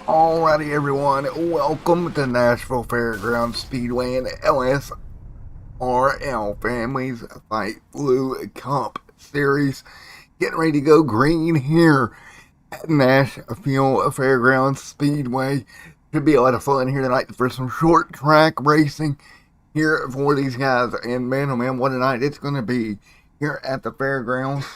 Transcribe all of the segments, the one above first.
Alrighty everyone, welcome to Nashville Fairgrounds Speedway and LSRL Families Fight Blue Cup Series. Getting ready to go green here at Nashville Fairgrounds Speedway. Should be a lot of fun here tonight for some short track racing here for these guys. And man, oh man, what a night it's going to be here at the fairgrounds.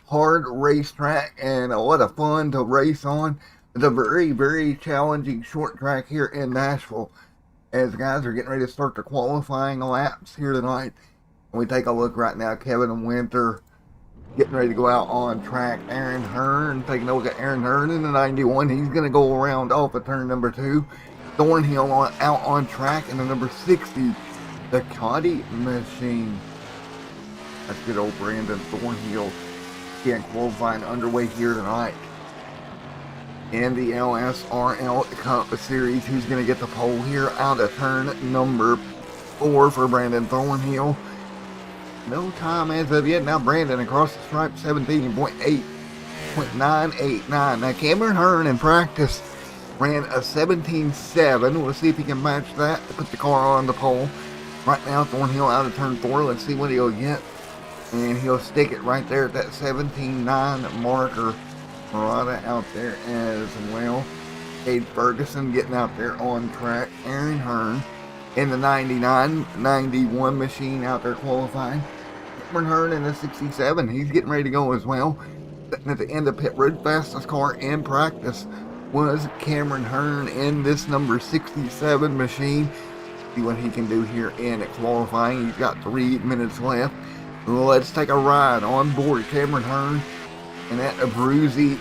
Hard racetrack and a lot of fun to race on. It's a very, very challenging short track here in Nashville as guys are getting ready to start their qualifying laps here tonight. And we take a look right now, Kevin Winter getting ready to go out on track. Aaron Hearn, taking a look at Aaron Hearn in the 91. He's going to go around off of turn number 2. Thornhill out on track in the number 60, the Cotty Machine. That's good old Brandon Thornhill. Getting qualifying underway here tonight. In the LSRL Cup Series, who's going to get the pole here out of turn number 4 for Brandon Thornhill. No time as of yet. Now Brandon across the stripe, 17.989. Now Cameron Hearn in practice ran a 17.7. We'll see if he can match that to put the car on the pole. Right now Thornhill out of turn 4. Let's see what he'll get. And he'll stick it right there at that 17.9 marker. Murata out there as well. Cade Ferguson getting out there on track. Aaron Hearn in the 91 machine out there qualifying. Cameron Hearn in the 67. He's getting ready to go as well. Sitting at the end of pit road, fastest car in practice was Cameron Hearn in this number 67 machine. See what he can do here in qualifying. He's got 3 minutes left. Let's take a ride on board Cameron Hearn and at Abruzzi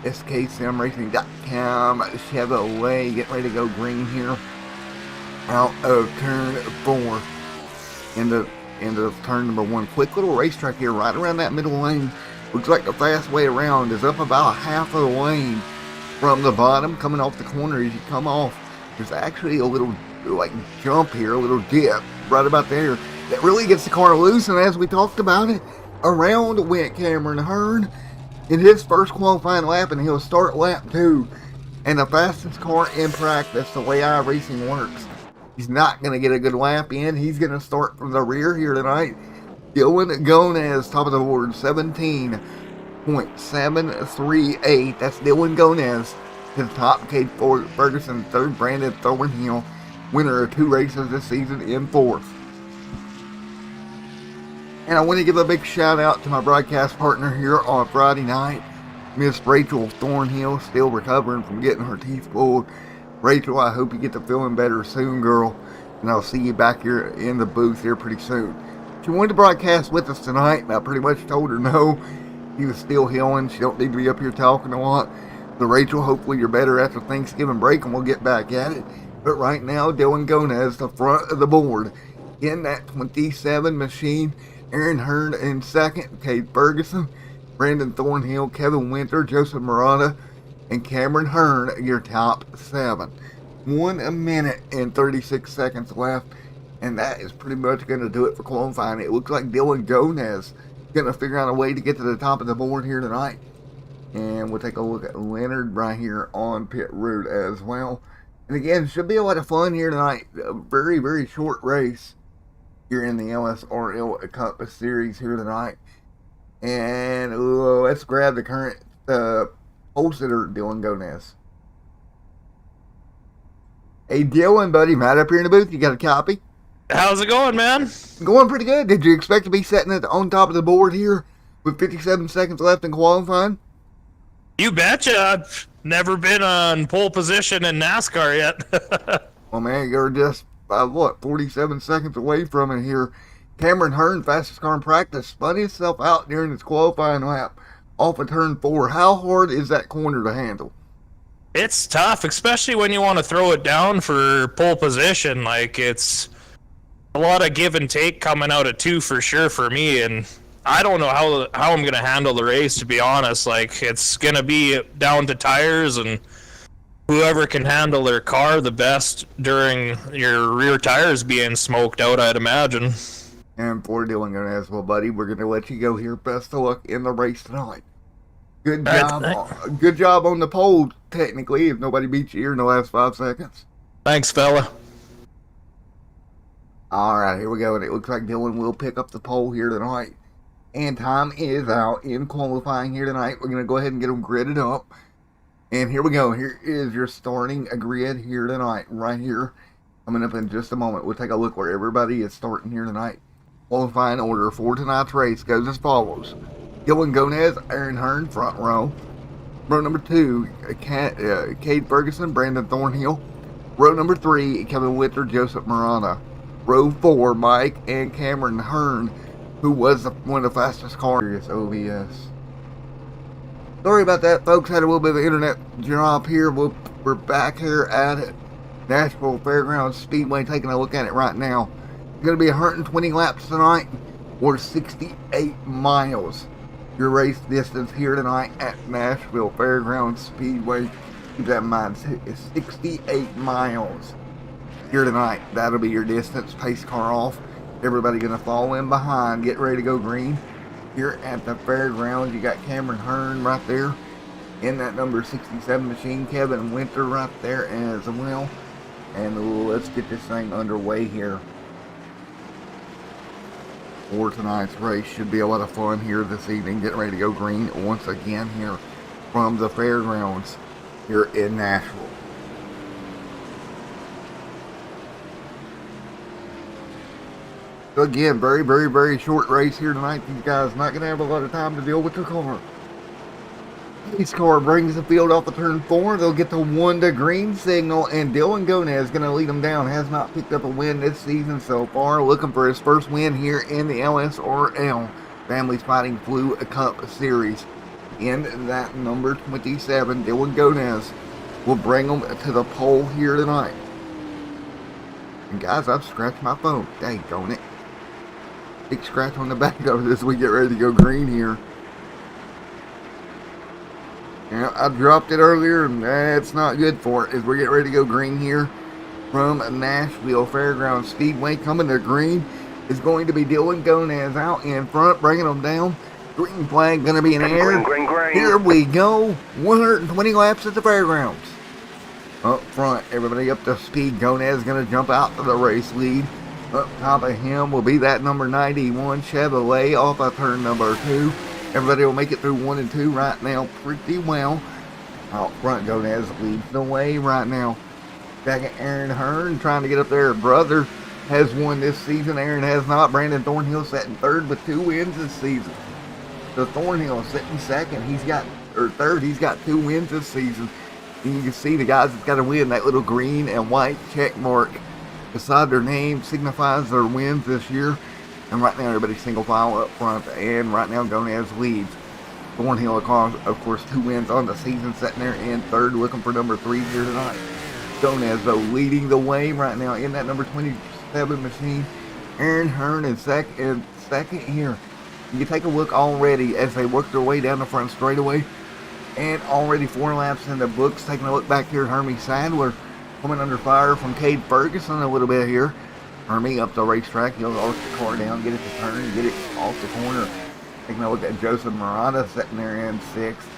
SKSimRacing.com Chevrolet. Getting ready to go green here out of turn 4 into turn number 1. Quick little racetrack here right around that middle lane. Looks like the fast way around is up about half of the lane from the bottom. Coming off the corner as you come off, there's actually a little like jump here, a little dip right about there that really gets the car loose. And as we talked about it, around went Cameron Hearn in his first qualifying lap, and he'll start lap 2. And the fastest car in practice, the way iRacing works, he's not going to get a good lap in. He's going to start from the rear here tonight. Dylan Gomez, top of the board, 17.738. That's Dylan Gomez to the top. Cade Ferguson, third. Brandon Thornhill, winner of 2 races this season, in 4th. And I want to give a big shout out to my broadcast partner here on Friday night, Miss Rachel Thornhill, still recovering from getting her teeth pulled. Rachel, I hope you get to feeling better soon, girl. And I'll see you back here in the booth here pretty soon. She wanted to broadcast with us tonight, and I pretty much told her no. She was still healing. She don't need to be up here talking a lot. So Rachel, hopefully you're better after Thanksgiving break, and we'll get back at it. But right now, Dylan Gomez, the front of the board, in that 27 machine. Aaron Hearn in second, Cade Ferguson, Brandon Thornhill, Kevin Winter, Joseph Murata, and Cameron Hearn, your top 7. 1 minute and 36 seconds left, and that is pretty much going to do it for qualifying. It looks like Dylan Gomez is going to figure out a way to get to the top of the board here tonight. And we'll take a look at Leonard right here on pit road as well. And again, should be a lot of fun here tonight. A very, very short race here in the LSRL Cup Series here tonight. And let's grab the current pole sitter, Dylan Gomez. Hey Dylan, buddy, Matt up here in the booth. You got a copy? How's it going, man? Going pretty good. Did you expect to be sitting on top of the board here with 57 seconds left in qualifying? You betcha. I've never been on pole position in NASCAR yet. Well, man, you're just 47 seconds away from it here. Cameron Hearn, fastest car in practice, spun himself out during his qualifying lap off of turn 4. How hard is that corner to handle? It's tough, especially when you want to throw it down for pole position. Like, it's a lot of give and take coming out of 2 for sure for me, and I don't know how I'm going to handle the race, to be honest. Like, it's going to be down to tires and whoever can handle their car the best during your rear tires being smoked out, I'd imagine. And for Dylan Gomez, well, buddy, we're going to let you go here. Best of luck in the race tonight. Good All right, job. Good job on the pole, technically, if nobody beats you here in the last 5 seconds. thanks, fella. All right, here we go. And it looks like Dylan will pick up the pole here tonight. And time is out in qualifying here tonight. We're going to go ahead and get them gridded up. And here we go. Here is your starting grid here tonight, right here. Coming up in just a moment. We'll take a look where everybody is starting here tonight. Qualifying order for tonight's race goes as follows. Dylan Gomez, Aaron Hearn, front row. Row number 2, Cade Ferguson, Brandon Thornhill. Row number 3, Kevin Witter, Joseph Marana. Row 4, Mike and Cameron Hearn, who was one of the fastest cars. OBS. Sorry about that, folks. Had a little bit of an internet drop here. We're back here at Nashville Fairgrounds Speedway, taking a look at it right now. It's going to be 120 laps tonight, or 68 miles. Your race distance here tonight at Nashville Fairgrounds Speedway. Keep that in mind, it's 68 miles here tonight. That'll be your distance. Pace car off. Everybody going to fall in behind. Get ready to go green. Here at the fairgrounds, you got Cameron Hearn right there in that number 67 machine. Kevin Winter right there as well. And let's get this thing underway here for tonight's race. Should be a lot of fun here this evening. Getting ready to go green once again here from the fairgrounds here in Nashville. So again, very, very, very short race here tonight. These guys not going to have a lot of time to deal with their car. This car brings the field off the turn 4. They'll get the 1 to green signal, and Dylan Gomez is going to lead them down. Has not picked up a win this season so far. Looking for his first win here in the LSRL Families Fighting Flu Cup Series. In that number 27, Dylan Gomez will bring them to the pole here tonight. And guys, I've scratched my phone. Daggone it. Big scratch on the back of it as we get ready to go green here. Yeah, I dropped it earlier, and that's not good for it as we get ready to go green here from Nashville Fairgrounds Speedway. Coming to green is going to be Dylan Gomez out in front, bringing them down. Green flag going to be in air. Green. Here we go. 120 laps at the fairgrounds. Up front, everybody up to speed. Gomez is going to jump out to the race lead. Up top of him will be that number 91 Chevrolet off of turn number 2. Everybody will make it through 1 and 2 right now pretty well. Out front, Gomez leads the way right now. Second, Aaron Hearn trying to get up there. Brother has won this season. Aaron has not. Brandon Thornhill sitting third with 2 wins this season. So Thornhill sitting second. Third. He's got 2 wins this season. And you can see the guys that's got to win. That little green and white check mark beside their name signifies their wins this year. And right now, everybody's single file up front. And right now, Gomez leads. Thornhill, of course, 2 wins on the season, sitting there in third, looking for number 3 here tonight. Gomez, though, leading the way right now in that number 27 machine. Aaron Hearn in second here. You can take a look already as they work their way down the front straightaway. And already 4 laps in the books. Taking a look back here, Hermie Sadler coming under fire from Cade Ferguson a little bit here. Hermie up the racetrack. He'll arc the car down, get it to turn, get it off the corner. Taking a look at Joseph Marana sitting there in 6th.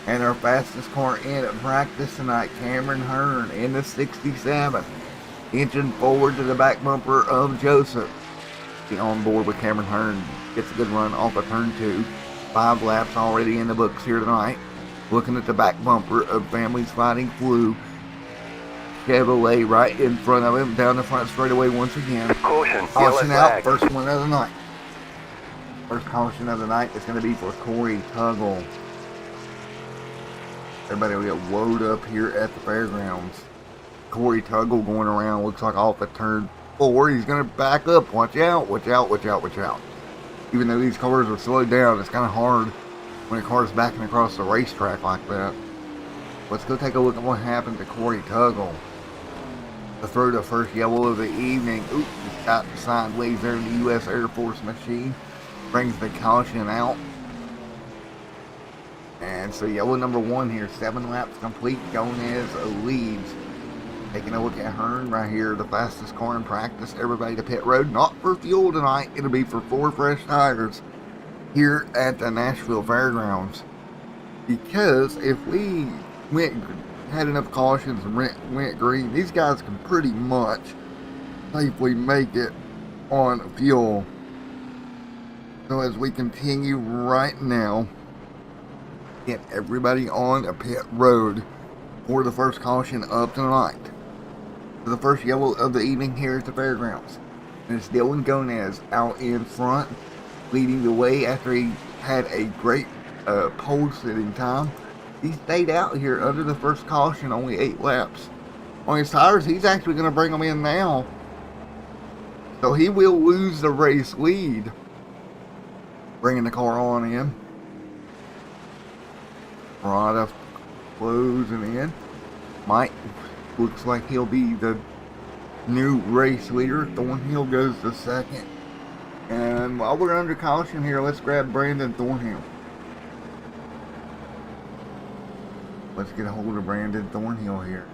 And our fastest car in practice tonight, Cameron Hearn in the 67. Inching forward to the back bumper of Joseph. Get on board with Cameron Hearn. Gets a good run off of turn 2. 5 laps already in the books here tonight. Looking at the back bumper of Families Fighting Flu. Chevrolet right in front of him, down the front straightaway once again. Caution, Caution yellow out, flag. first one of the night. First caution of the night is going to be for Corey Tuggle. Everybody will get woed up here at the fairgrounds. Corey Tuggle going around, looks like off at turn 4. He's going to back up. Watch out, watch out, watch out, watch out. Even though these cars are slowed down, it's kind of hard when a car's backing across the racetrack like that. Let's go take a look at what happened to Corey Tuggle. To throw the first yellow of the evening. Oops, he's got sideways there in the U.S. Air Force machine. Brings the caution out. And so yellow number 1 here. 7 laps complete. Gomez leads. Taking a look at Hearn right here. The fastest car in practice. Everybody to pit road. Not for fuel tonight. It'll be for 4 fresh tires here at the Nashville Fairgrounds. Because if we had enough cautions and went green, these guys can pretty much safely make it on fuel. So as we continue right now, get everybody on a pit road for the first caution of tonight. So the first yellow of the evening here at the fairgrounds. And it's Dylan Gonez out in front, leading the way after he had a great pole sitting time. He stayed out here under the first caution, only 8 laps. On his tires, he's actually going to bring them in now. So he will lose the race lead. Bringing the car on in. Rada closing in. Mike looks like he'll be the new race leader. Thornhill goes to second. And while we're under caution here, let's grab Brandon Thornhill. Let's get a hold of Brandon Thornhill here.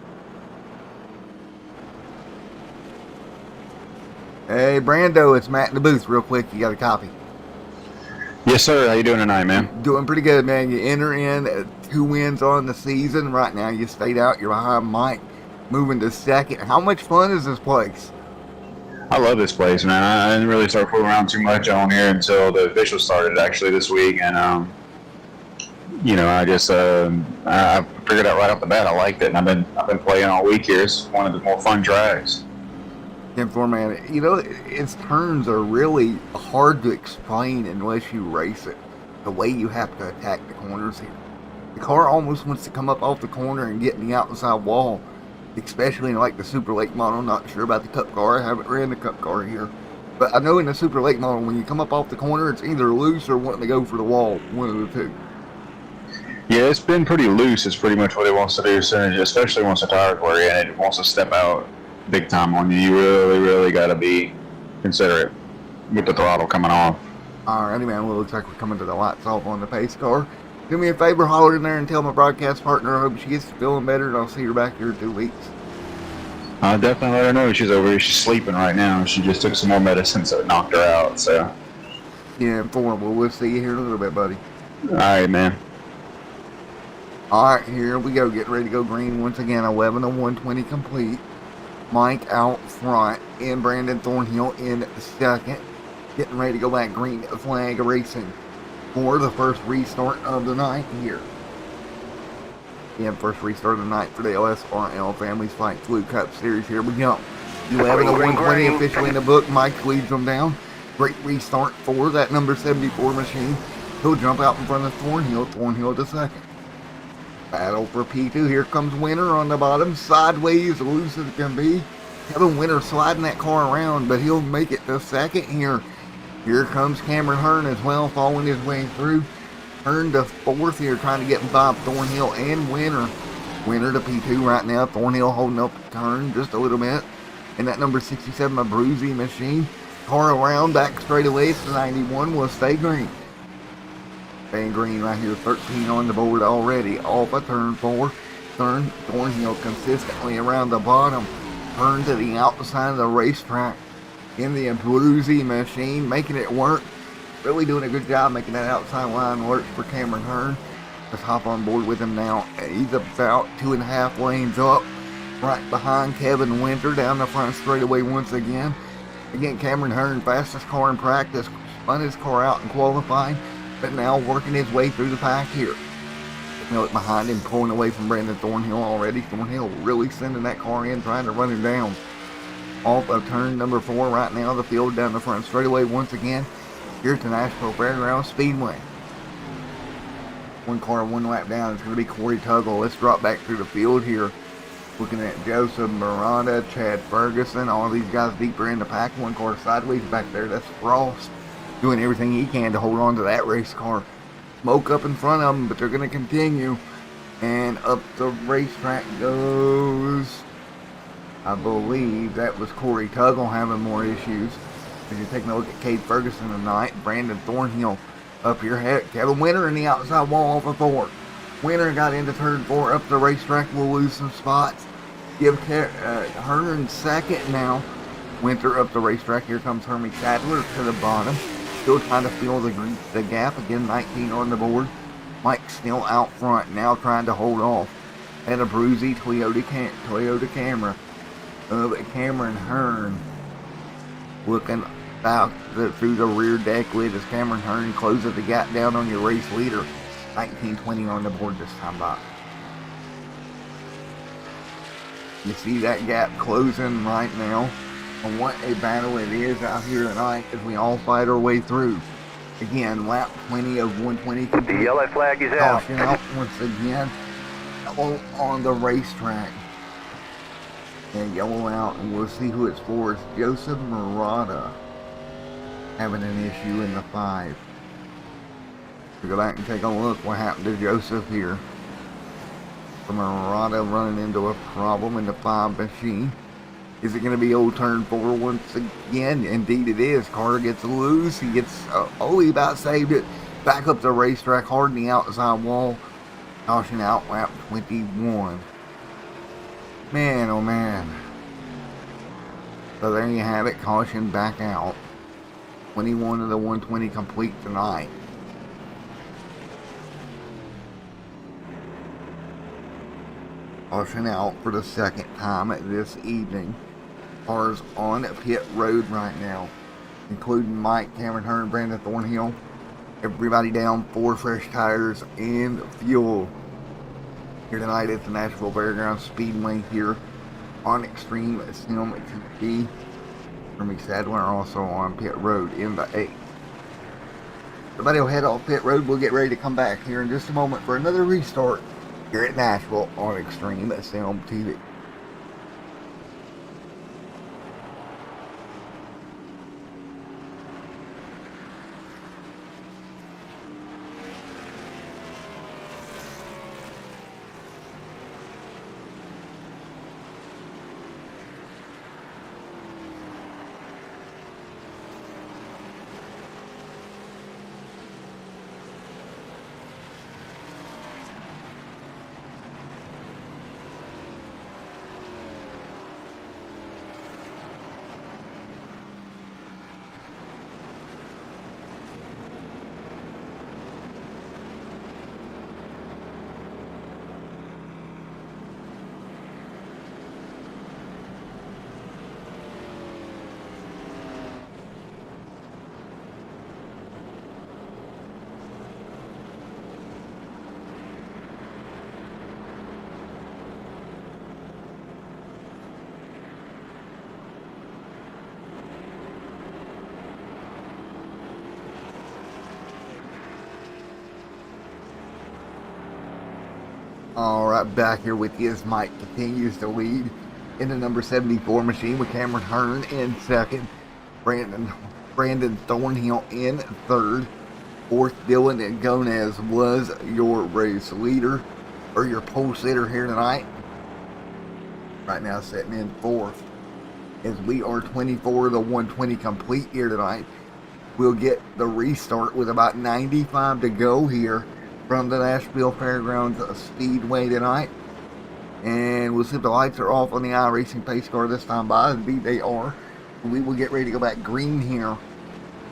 Hey, Brando, it's Matt in the booth. Real quick, you got a copy? Yes, sir. How you doing tonight, man? Doing pretty good, man. You enter in 2 wins on the season. Right now, you stayed out. You're behind Mike, moving to second. How much fun is this place? I love this place, man. I didn't really start fooling around too much on here until the officials started, actually, this week. And, you know, I just I figured out right off the bat I liked it. And I've been playing all week here. It's one of the more fun tracks. And for man, you know, its turns are really hard to explain unless you race it. The way you have to attack the corners here. The car almost wants to come up off the corner and get in the outside wall, especially in like the Super Lake model. Not sure about the Cup car. I haven't ran the Cup car here. But I know in the Super Lake model, when you come up off the corner, it's either loose or wanting to go for the wall. One of the two. Yeah, it's been pretty loose. It's pretty much what it wants to do, especially once the tires wear in. It wants to step out big time on you. You really got to be considerate with the throttle coming off. Alrighty, man. Well, it looks like we're coming to the lights off on the pace car. Do me a favor, holler in there and tell my broadcast partner I hope she gets feeling better, and I'll see her back here in 2 weeks. I'll definitely let her know she's over here. She's sleeping right now. She just took some more medicine, so it knocked her out. So Yeah, informable. We'll see you here in a little bit, buddy. all right, man. Alright, here we go. Get ready to go green once again. 11 to 120 complete. Mike out front, and Brandon Thornhill in second. Getting ready to go back green flag racing for the first restart of the night here. Yeah, first restart of the night for the LSRL Families Fight Flu Cup Series. Here we go. 11 to 120 officially in the book. Mike leads them down. Great restart for that number 74 machine. He'll jump out in front of Thornhill. Thornhill to second. Battle for P2. Here comes Winter on the bottom. Sideways, loose as it can be. Kevin Winter sliding that car around, but he'll make it to second here. Here comes Cameron Hearn as well, following his way through. Hearn to fourth here, trying to get Bob Thornhill and Winter. Winter to P2 right now. Thornhill holding up the turn just a little bit. And that number 67, a Bruzy machine. Car around, back straight away. So 91 will stay green. Staying green right here, 13 on the board already. Off of turn 4. Thornhill consistently around the bottom. Turn to the outside of the racetrack in the Bruzy machine, making it work. Really doing a good job making that outside line work for Cameron Hearn. Let's hop on board with him now. He's about 2.5 lanes up, right behind Kevin Winter down the front straightaway once again. Again, Cameron Hearn, fastest car in practice, spun his car out in qualifying, but now working his way through the pack here. Look behind him, pulling away from Brandon Thornhill already. Thornhill really sending that car in, trying to run him down. Off of turn number 4 right now, the field down the front straightaway once again. Here's the Nashville Fairgrounds Speedway. One car, 1 lap down. It's going to be Corey Tuggle. Let's drop back through the field here. Looking at Joseph Miranda, Chad Ferguson, all of these guys deeper in the pack. One car sideways back there. That's Frost doing everything he can to hold on to that race car. Smoke up in front of them, but they're going to continue. And up the racetrack goes, I believe that was Corey Tuggle having more issues. As you're taking a look at Cade Ferguson tonight, Brandon Thornhill up here. Kevin Winter in the outside wall off of 4. Winter got into turn 4 up the racetrack. We'll lose some spots. Give Hearn second now. Winter up the racetrack. Here comes Hermie Sadler to the bottom. Still trying to fill the gap. Again, 19 on the board. Mike's still out front, now trying to hold off at a bruisey Toyota Camry of Cameron Hearn. Looking out through the rear deck lid as Cameron Hearn closes the gap down on your race leader. 1920 on the board this time by. You see that gap closing right now. And what a battle it is out here tonight as we all fight our way through. Again, lap 20 of 120 complete. The yellow flag is out. Caution out once again. Yellow on the racetrack. And yellow out, and we'll see who it's for. It's Joseph Murata having an issue in the 5. We'll go back and take a look what happened to Joseph here. Murata running into a problem in the 5 machine. Is it going to be old turn 4 once again? Indeed it is. Carter gets loose. He gets, he about saved it. Back up the racetrack, hard in the outside wall. Caution out, lap 21. Man, oh man. So there you have it. Caution back out. 21 of the 120 complete tonight. Caution out for the second time this evening. Cars on pit road right now, including Mike, Cameron Hearn, Brandon Thornhill. Everybody down 4 fresh tires and fuel. Here tonight at the Nashville Fairgrounds Speedway here on Extreme Sim TV. Jeremy Sadler also on pit road in the 8th. Everybody will head off pit road. We'll get ready to come back here in just a moment for another restart here at Nashville on Extreme Sim TV. Alright, back here with you as Mike continues to lead in the number 74 machine with Cameron Hearn in second. Brandon Thornhill in third. Fourth, Dylan Gomez was your race leader, or your pole sitter here tonight. Right now sitting in fourth. As we are 24 of the 120 complete here tonight. We'll get the restart with about 95 to go here from the Nashville Fairgrounds Speedway tonight. And we'll see if the lights are off on the iRacing pace car this time by. Indeed they are. We will get ready to go back green here.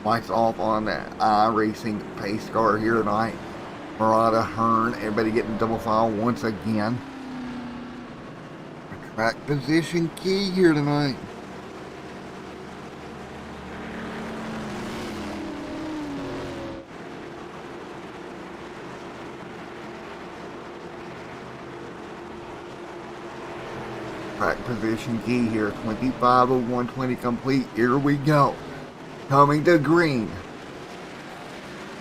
Lights off on the iRacing pace car here tonight. Murata, Hearn, everybody getting double file once again. Track position key here tonight. Track position key here, 25 of 120 complete. Here we go. Coming to green.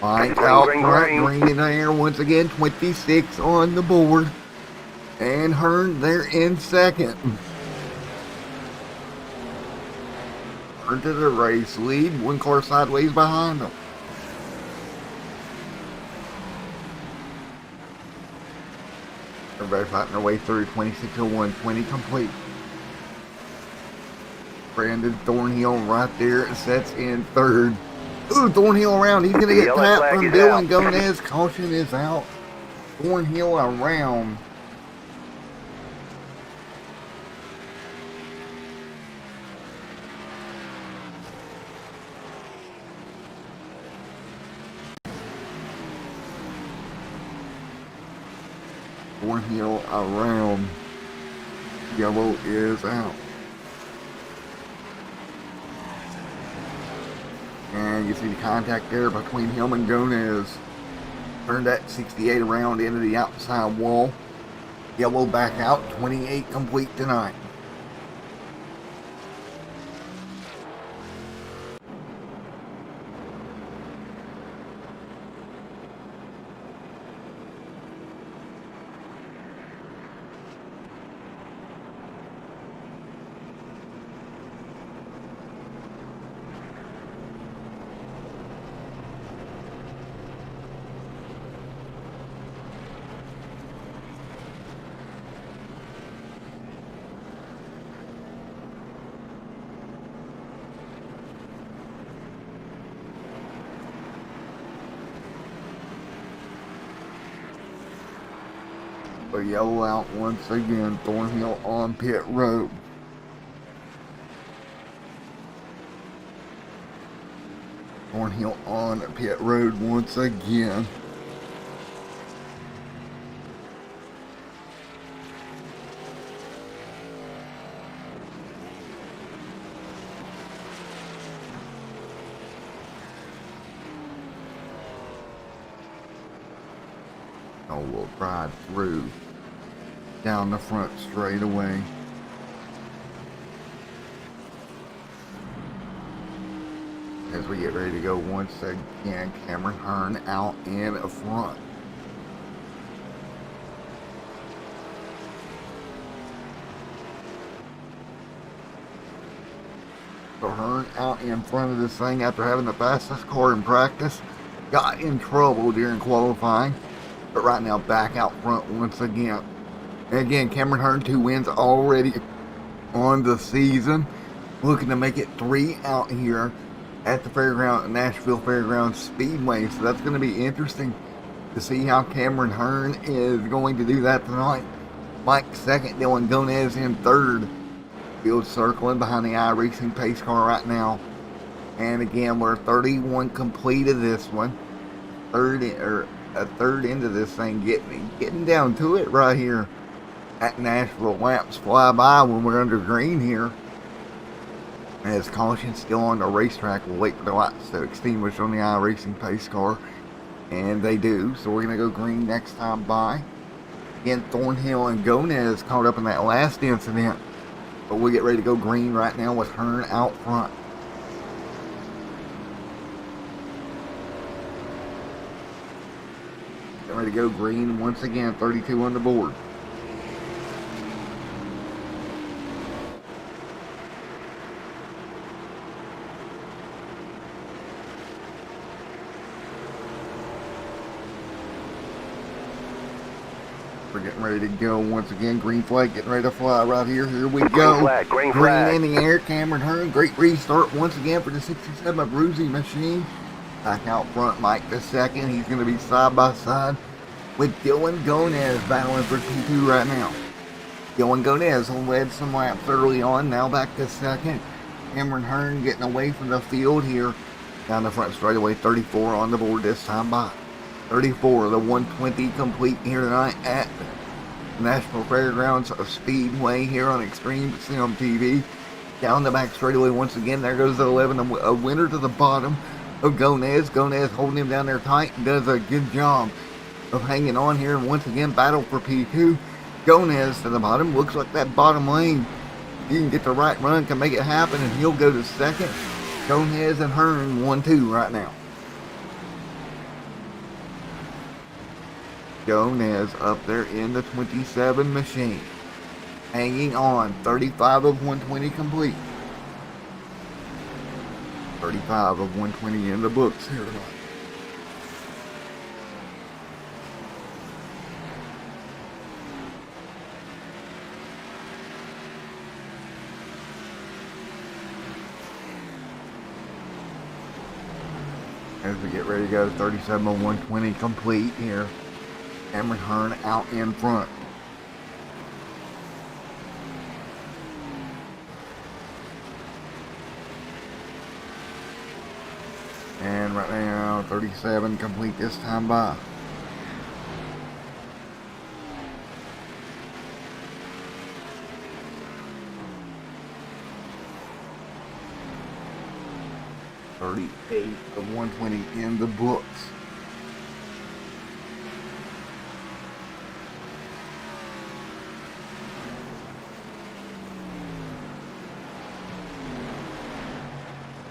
Lights out front, green in the air once again, 26 on the board. And Hearn there in second. Hearn to the race lead, one car sideways behind him. Everybody fighting their way through. 26:01, 20 complete. Brandon Thornhill right there sets in third. Ooh, Thornhill around. He's going to get tapped from Dylan Gomez. Caution is out. Thornhill around. Thornhill around. Yellow is out. And you see the contact there between him and Gomez. Turned that 68 around into the outside wall. Yellow back out, 28 complete tonight. So yellow out once again, Thornhill on pit road. Thornhill on pit road once again. Oh, we'll ride through down the front straight away. As we get ready to go once again, Cameron Hearn out in front. So Hearn out in front of this thing after having the fastest car in practice. Got in trouble during qualifying. But right now back out front once again. And again, Cameron Hearn 2 wins already on the season. Looking to make it 3 out here at the Nashville Fairgrounds Speedway. So that's going to be interesting to see how Cameron Hearn is going to do that tonight. Mike second, Dylan Gomez in third. Field circling behind the iRacing pace car right now. And again, we're 31 complete of this one. A third into this thing, getting down to it right here at Nashville. Laps fly by when we're under green here. As caution's still on the racetrack, we'll wait for the lights to extinguish on the iRacing pace car. And they do, so we're going to go green next time by. Again, Thornhill and Gomez caught up in that last incident. But we'll get ready to go green right now with Hearn out front. Ready to go green once again, 32 on the board. We're getting ready to go once again. Green flag getting ready to fly right here. Here we go. Green flag. In the air. Cameron Hearn. Great restart once again for the 67 Bruising Machine. Back out front, Mike the second. He's going to be side by side with Dylan Gomez battling for P2 right now. Dylan Gomez led some laps early on, now back to second. Cameron Hearn getting away from the field here. Down the front straightaway, 34 on the board this time by. 34, the 120 complete here tonight at Nashville Fairgrounds Speedway here on Extreme Sim TV. Down the back straightaway once again, there goes the 11, a winner to the bottom of Gomez. Gomez holding him down there tight and does a good job of hanging on here, and once again battle for P2. Gomez to the bottom. Looks like that bottom lane, if you can get the right run, can make it happen, and he'll go to second. Gomez and Hearn 1-2 right now. Gomez up there in the 27 machine, hanging on. 35 of 120 complete. 35 of 120 in the books here tonight. As we get ready to go, 37 of 120 complete here. Cameron Hearn out in front. And right now, 37 complete this time by. 38 of 120 in the books.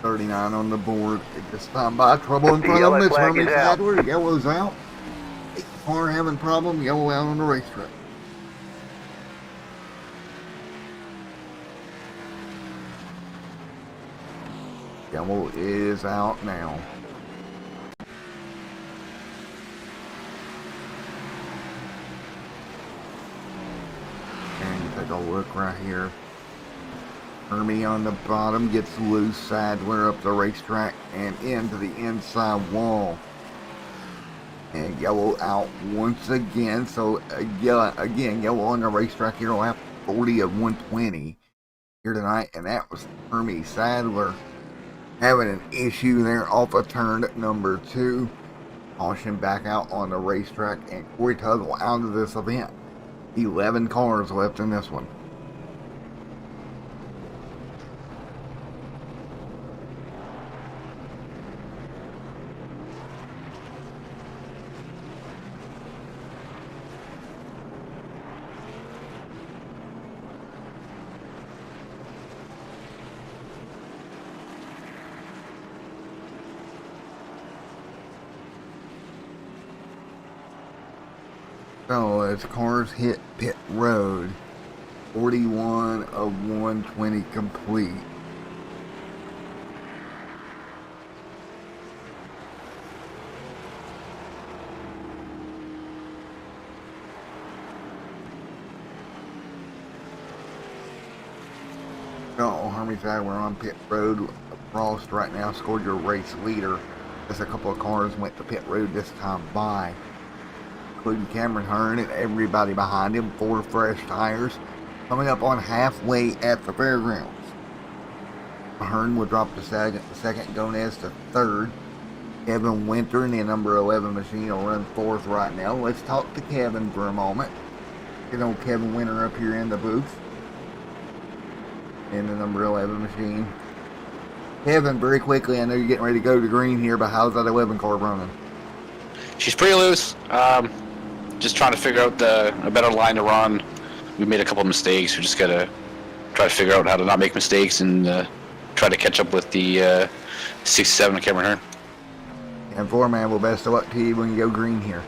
$39 on the board. It just found by trouble in front of him. It's Hermie Sadler. Yellow's out. 8 car having problem. Yellow out on the racetrack. Yellow is out now. And you take a look right here. Hermie on the bottom gets loose. Sadler up the racetrack and into the inside wall. And Yellow out once again. So Yellow on the racetrack here will have 40 of 120 here tonight. And that was Hermie Sadler having an issue there off of turn number 2. Caution back out on the racetrack, and Corey Tuggle out of this event. 11 cars left in this one. So as cars hit pit road, 41 of 120 complete. So Hermie Sadler on pit road. Frost right now scored your race leader as a couple of cars went to pit road this time by, including Cameron Hearn and everybody behind him. 4 fresh tires coming up on halfway at the fairgrounds. Hearn will drop to second, Gomez to third. Kevin Winter in the number 11 machine will run fourth right now. Let's talk to Kevin for a moment. Get old Kevin Winter up here in the booth in the number 11 machine. Kevin, very quickly, I know you're getting ready to go to green here, but how's that 11 car running? She's pretty loose. Just trying to figure out a better line to run. We made a couple of mistakes. We just gotta try to figure out how to not make mistakes and try to catch up with the 67 Cameron Hearn. And 4 man, well, best of luck to you when you go green here.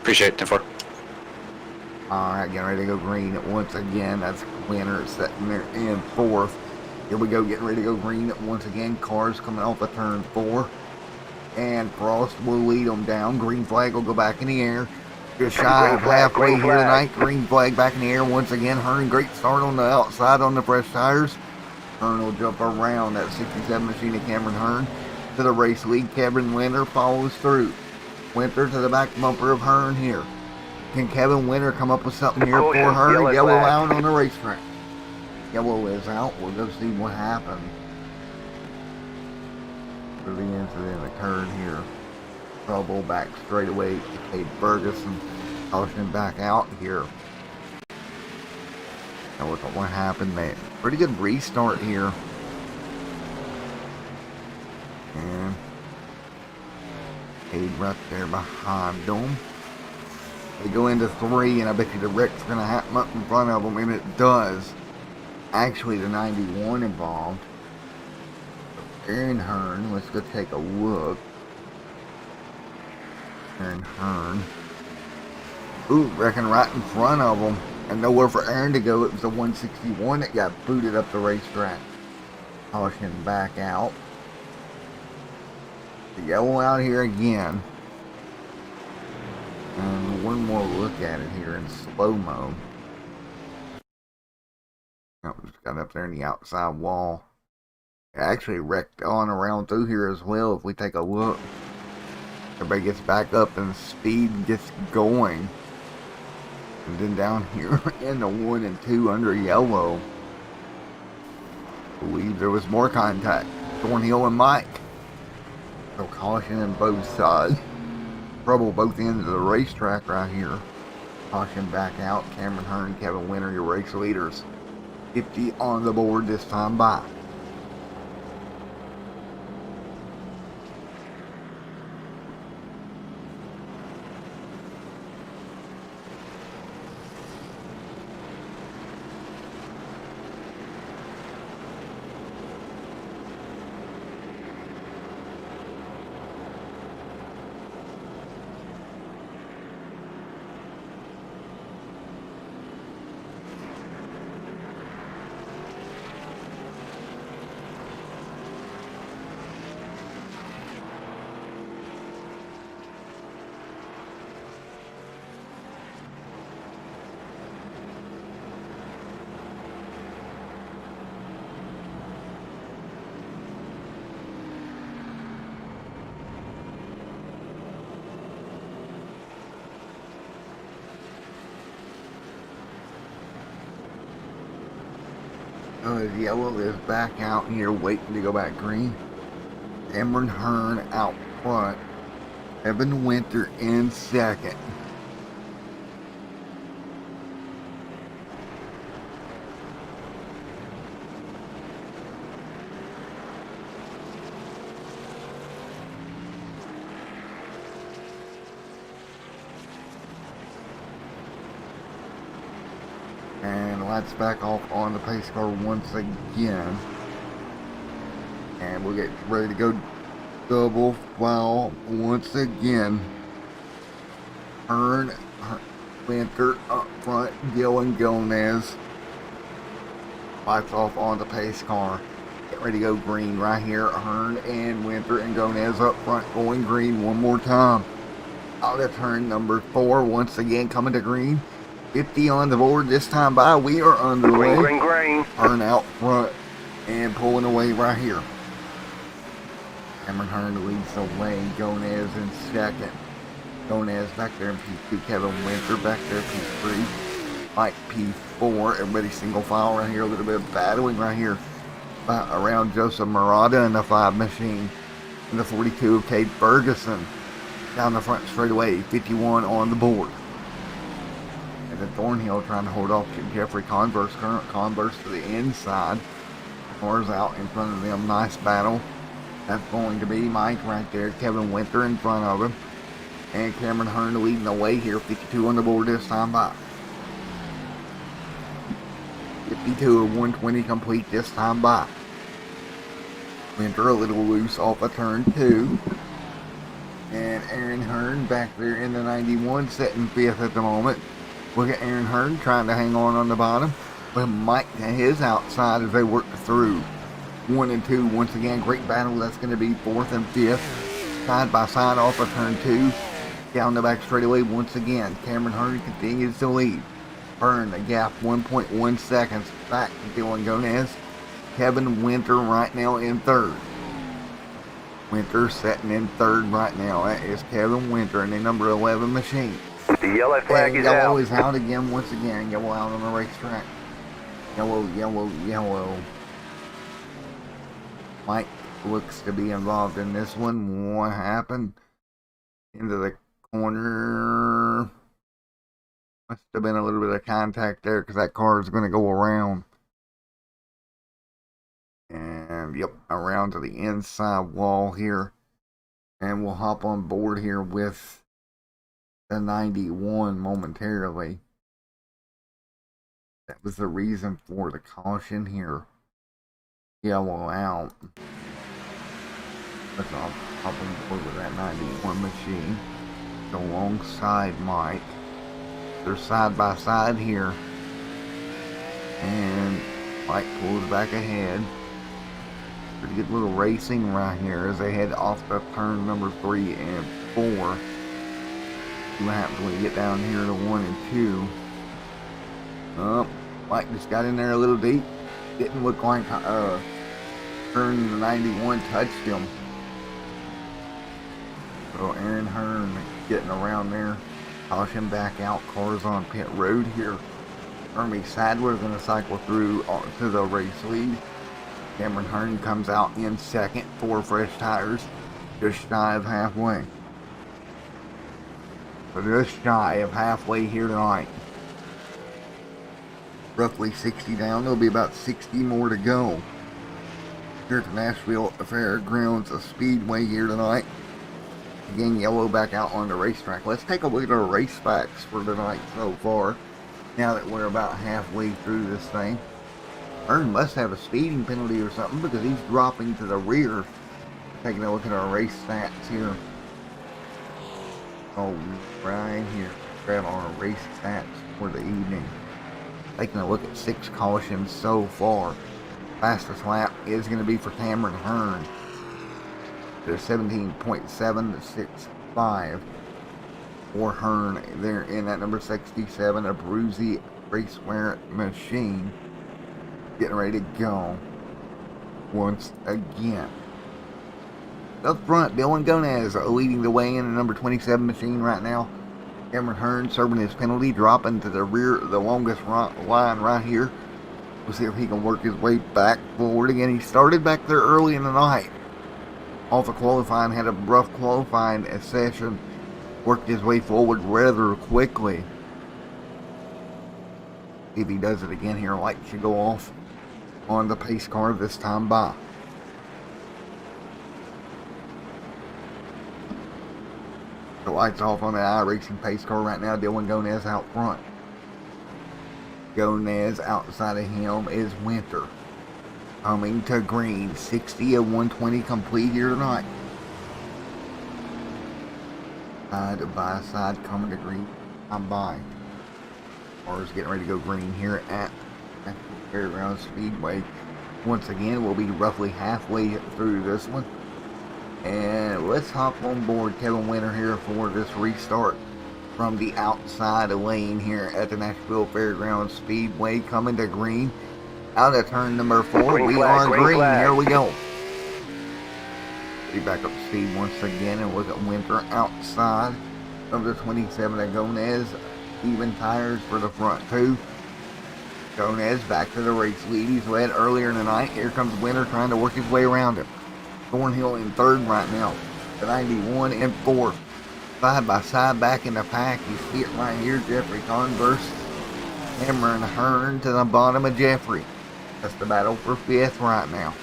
Appreciate it, 10-4. Alright, getting ready to go green once again. That's Winter sitting there in fourth. Here we go, getting ready to go green once again. Cars coming off of turn 4. And Frost will lead them down. Green flag will go back in the air. Just shy of halfway here tonight. Green flag back in the air once again. Hearn, great start on the outside on the fresh tires. Hearn will jump around that 67 machine of Cameron Hearn to the race lead. Kevin Winter follows through. Winter to the back bumper of Hearn here. Can Kevin Winter come up with something here for Hearn? Yellow out on the racetrack. Yellow is out. We'll go see what happened. The incident occurred here. Trouble back straight away to Kate Ferguson. Caution back out here. Now look at what happened there. Pretty good restart here. And Kate right there behind them. They go into 3, and I bet you the wreck's going to happen up in front of them, and it does. Actually, the 91 involved. Aaron Hearn, let's go take a look. Aaron Hearn. Ooh, wrecking right in front of him. And nowhere for Aaron to go. It was the 161 that got booted up the racetrack. Caution back out. The yellow out here again. And one more look at it here in slow-mo. Just got up there in the outside wall. It actually wrecked on around through here as well if we take a look. Everybody gets back up and speed gets going. And then down here in the 1 and 2 under yellow, I believe there was more contact. Thornhill and Mike. So caution on both sides. Trouble both ends of the racetrack right here. Caution back out. Cameron Hearn, Kevin Winter, your race leaders. 50 on the board this time by. Yellow is back out here waiting to go back green. Cameron Hearn out front. Evan Winter in second. And lights back off on the pace car once again. And we'll get ready to go double foul once again. Hearn, Winter up front, Dylan Gomez. Lights off on the pace car. Get ready to go green right here. Hearn and Winter and Gomez up front going green one more time. Out of turn number 4 once again coming to green. 50 on the board this time by. We are underway. Green. Hearn out front and pulling away right here. Cameron Hearn leads the way. Gomez in second. Gomez back there in P2. Kevin Winter back there in P3. Mike P4. Everybody single file right here. A little bit of battling right here around Joseph Murata in the 5 machine. In the 42 of Cade Ferguson. Down the front straightaway. 51 on the board. And the Thornhill trying to hold off Jeffrey Converse. Converse to the inside. Cars out in front of them. Nice battle. That's going to be Mike right there. Kevin Winter in front of him. And Cameron Hearn leading the way here. 52 on the board this time by. 52 of 120 complete this time by. Winter a little loose off of turn 2. And Aaron Hearn back there in the 91 sitting 5th at the moment. Look at Aaron Hearn trying to hang on the bottom. But Mike to his outside as they work through. 1 and 2 once again. Great battle. That's going to be 4th and 5th. Side by side off of turn 2. Down the back straightaway once again. Cameron Hearn continues to lead. Hearn the gap 1.1 seconds back to Dylan Gomez. Kevin Winter right now in 3rd. Winter sitting in 3rd right now. That is Kevin Winter in the number 11 machine. The yellow flag is yellow out. is out again once again. Yellow out on the racetrack. Yellow, yellow, yellow. Mike looks to be involved in this one. What happened? Into the corner. Must have been a little bit of contact there because that car is going to go around. And yep, around to the inside wall here. And we'll hop on board here with the 91 momentarily. That was the reason for the caution here. Yellow out. Let's hop on board with that 91 machine. Alongside Mike. They're side by side here. And Mike pulls back ahead. Pretty good little racing right here as they head off the turn number 3 and 4. See what happens when you get down here to 1 and 2. Oh, Mike just got in there a little deep. Didn't look like turn 91 touched him. So Aaron Hearn getting around there. Caution back out. Cars on pit road here. Ernie Sadler going to cycle through to the race lead. Cameron Hearn comes out in 2nd. 4 fresh tires. Just shy of halfway. So just shy of halfway here tonight. Roughly 60 down. There'll be about 60 more to go. Here at the Nashville Fairgrounds Speedway here tonight. Again, yellow back out on the racetrack. Let's take a look at our race facts for tonight so far. Now that we're about halfway through this thing. Hearn must have a speeding penalty or something because he's dropping to the rear. Taking a look at our race stats here. Oh, right here. Grab our race stats for the evening. Taking a look at 6 cautions so far. Fastest lap is going to be for Cameron Hearn. There's 17.765 for Hearn. They're in that number 67, a Bruzy Raceware machine. Getting ready to go once again. Up front, Dylan Gomez leading the way in the number 27 machine right now. Cameron Hearn serving his penalty, dropping to the rear, the longest line right here. We'll see if he can work his way back forward again. He started back there early in the night. Off of qualifying, had a rough qualifying session. Worked his way forward rather quickly. If he does it again here, light should go off on the pace car this time by. The lights off on the iRacing pace car right now. Dylan Gonez out front. Gonez outside of him is Winter. Coming to green. 60 of 120 complete here tonight. Side by side coming to green. I'm by. Cars getting ready to go green here at Nashville Fairgrounds Speedway. Once again, we'll be roughly halfway through this one. And let's hop on board Kevin Winter here for this restart from the outside lane here at the Nashville Fairgrounds Speedway. Coming to green. Out of turn number 4. We are green. Here we go. We back up speed once again and look at Winter outside of the 27 of Gonez. Even tires for the front two. Gonez back to the race lead. He's led earlier in the night. Here comes Winter trying to work his way around him. Thornhill in third right now. The 91 in fourth. Side by side back in the pack. You see it right here. Jeffrey Converse. Cameron Hearn to the bottom of Jeffrey. That's the battle for fifth right now.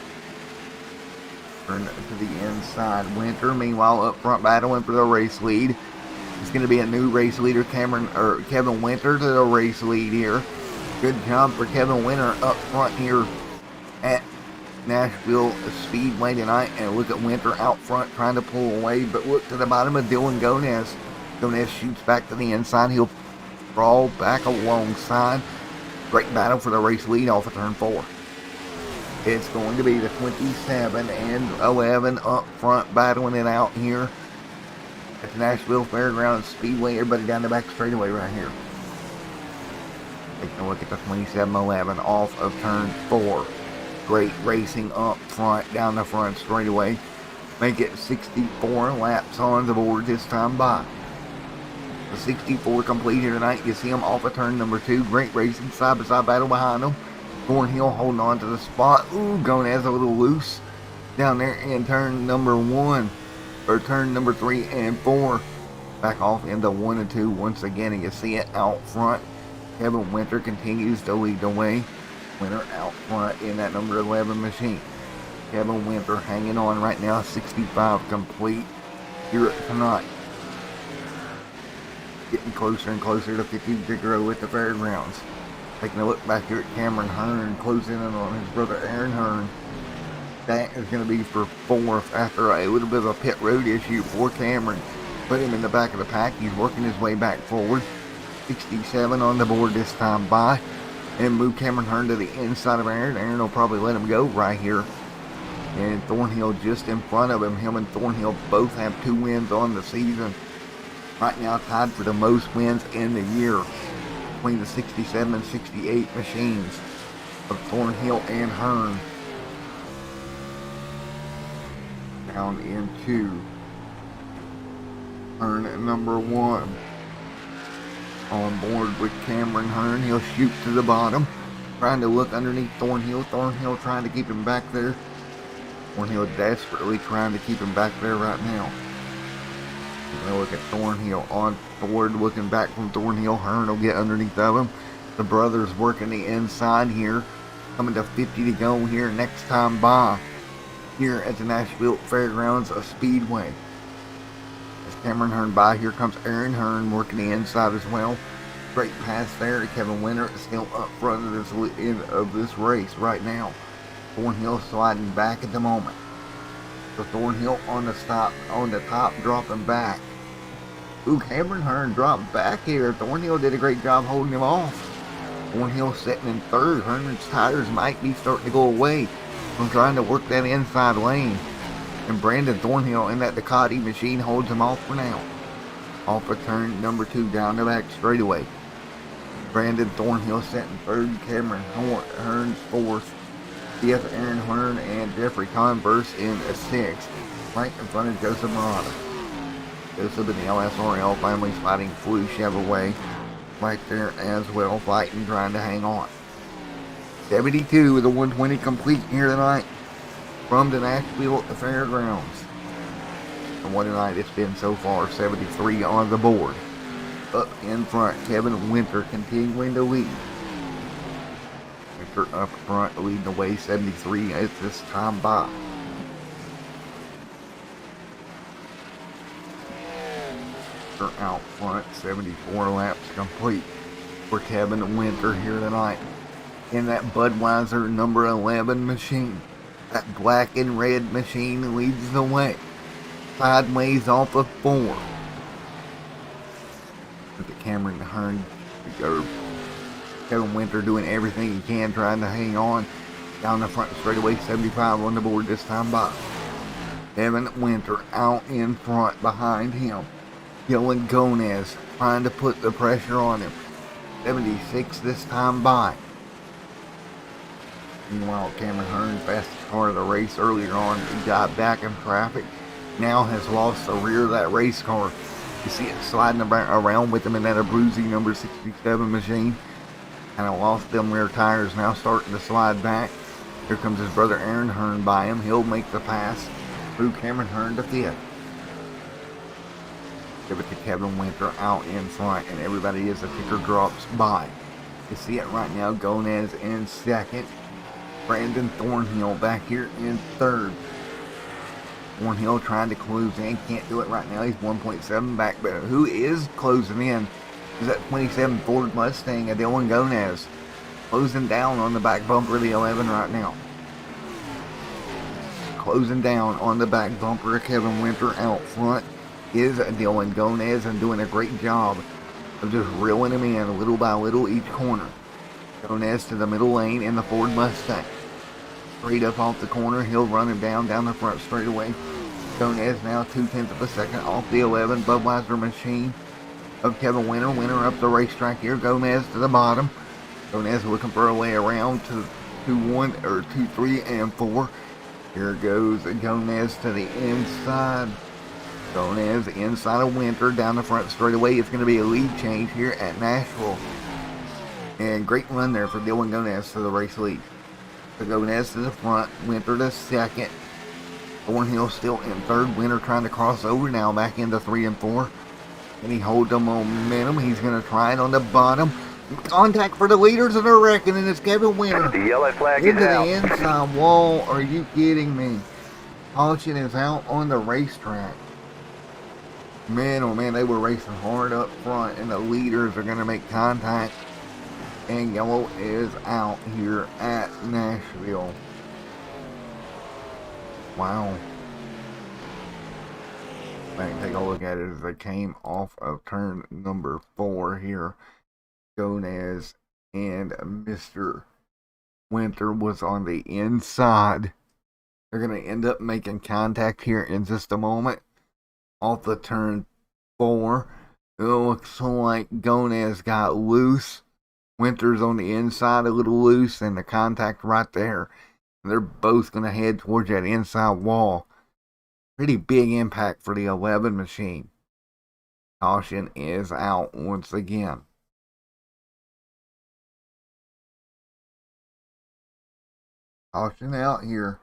Turn to the inside. Winter, meanwhile, up front battling for the race lead. It's going to be a new race leader, Kevin Winter to the race lead here. Good job for Kevin Winter up front here at Nashville Speedway tonight. And look at Winter out front trying to pull away, but look to the bottom of Dylan Gonez. Gonez shoots back to the inside. He'll crawl back alongside. Great battle for the race lead off of turn 4. It's going to be the 27 and 11 up front battling it out here at the Nashville Fairgrounds Speedway. Everybody down the back straightaway right here. Taking a look at the 27-11 off of turn 4. Great racing up front, down the front straightaway. Make it 64 laps on the board this time by. The 64 complete here tonight. You see them off of turn number 2. Great racing, side-by-side battle behind them. Thornhill holding on to the spot. Ooh, Gonez a little loose down there in turn number 1. Or turn number 3 and 4. Back off into 1 and 2 once again. And you see it out front. Kevin Winter continues to lead the way. Winter out front in that number 11 machine. Kevin Winter hanging on right now. 65 complete here tonight. Getting closer and closer to 50 to grow at the fairgrounds. Taking a look back here at Cameron Hearn, closing in on his brother Aaron Hearn. That is going to be for 4th after a little bit of a pit road issue for Cameron. Put him in the back of the pack. He's working his way back forward. 67 on the board this time by. And move Cameron Hearn to the inside of Aaron. Aaron will probably let him go right here. And Thornhill just in front of him. Him and Thornhill both have 2 wins on the season. Right now tied for the most wins in the year between the 67 and 68 machines of Thornhill and Hearn. Down into Hearn number 1. On board with Cameron Hearn. He'll shoot to the bottom. Trying to look underneath Thornhill. Thornhill trying to keep him back there. Thornhill desperately trying to keep him back there right now. We'll look at Thornhill on board, looking back from Thornhill. Hearn will get underneath of him. The brothers working the inside here. Coming to 50 to go here next time by. Here at the Nashville Fairgrounds Speedway. As Cameron Hearn by, here comes Aaron Hearn working the inside as well. Great pass there to Kevin Winter. Still up front of this race right now. Thornhill sliding back at the moment. So Thornhill on the top, dropping back. Ooh, Cameron Hearn dropped back here. Thornhill did a great job holding him off. Thornhill sitting in third. Hearn's tires might be starting to go away from trying to work that inside lane. And Brandon Thornhill in that Ducati machine holds him off for now. Off of turn number 2 down the back straightaway. Brandon Thornhill sitting third. Cameron Hearn's fourth. CF Aaron Hearn and Jeffrey Converse in a 6th, right in front of Joseph Murata. Joseph and the LSRL families fighting Flu Chevrolet right there as well, fighting, trying to hang on. 72 with a 120 complete here tonight from the Nashville Fairgrounds. And what a night it's been so far, 73 on the board. Up in front, Kevin Winter continuing to lead. Winter up front, leading the way, 73 at this time by. Winter out front, 74 laps complete for Kevin Winter here tonight. In that Budweiser number 11 machine. That black and red machine leads the way. Sideways off of 4. With the Cameron Hearn, Kevin Winter doing everything he can, trying to hang on. Down the front straightaway, 75 on the board this time by. Kevin Winter out in front behind him. Dylan Gomez trying to put the pressure on him. 76 this time by. Meanwhile, Cameron Hearn, fastest car of the race earlier on, he got back in traffic. Now has lost the rear of that race car. You see it sliding around with him in that Abruzzi number 67 machine. Kind of lost them rear tires, now starting to slide back. Here comes his brother Aaron Hearn by him. He'll make the pass through Cameron Hearn to 5th. Give it to Kevin Winter out in front, and everybody as the ticker drops by. You see it right now, Gomez in 2nd. Brandon Thornhill back here in 3rd. Thornhill trying to close in, can't do it right now. He's 1.7 back, but who is closing in is that 27 Ford Mustang of Dylan Gomez. Closing down on the back bumper of the 11 right now. Closing down on the back bumper of Kevin Winter out front is Dylan Gomez, and doing a great job of just reeling him in little by little each corner. Gomez to the middle lane in the Ford Mustang. Straight up off the corner, he'll run him down the front straightaway. Gomez now 0.2 of a second off the 11 Budweiser machine of Kevin Winter. Winter up the racetrack here. Gomez to the bottom. Gomez looking for a way around to 2-1 or 2-3 and 4. Here goes Gomez to the inside. Gomez inside of Winter down the front straightaway. It's going to be a lead change here at Nashville. And great run there for Dylan Gomez to the race lead. So Gomez to the front, Winter to 2nd. Thornhill still in 3rd. Winter trying to cross over now back into 3 and 4. And he holds the momentum. He's going to try it on the bottom. Contact for the leaders of the reckoning. It's Kevin Winter. The yellow flag into is the out. inside wall. Are you kidding me? Caution is out on the racetrack. Man, oh man, they were racing hard up front, and the leaders are going to make contact. And yellow is out here at Nashville. Wow. Take a look at it as they came off of turn number 4 here. Gomez and Mr. Winter was on the inside. They're going to end up making contact here in just a moment. Off the turn 4. It looks like Gomez got loose. Winter's on the inside a little loose, and the contact right there. They're both going to head towards that inside wall. Pretty big impact for the 11 machine. Caution is out once again. Caution out here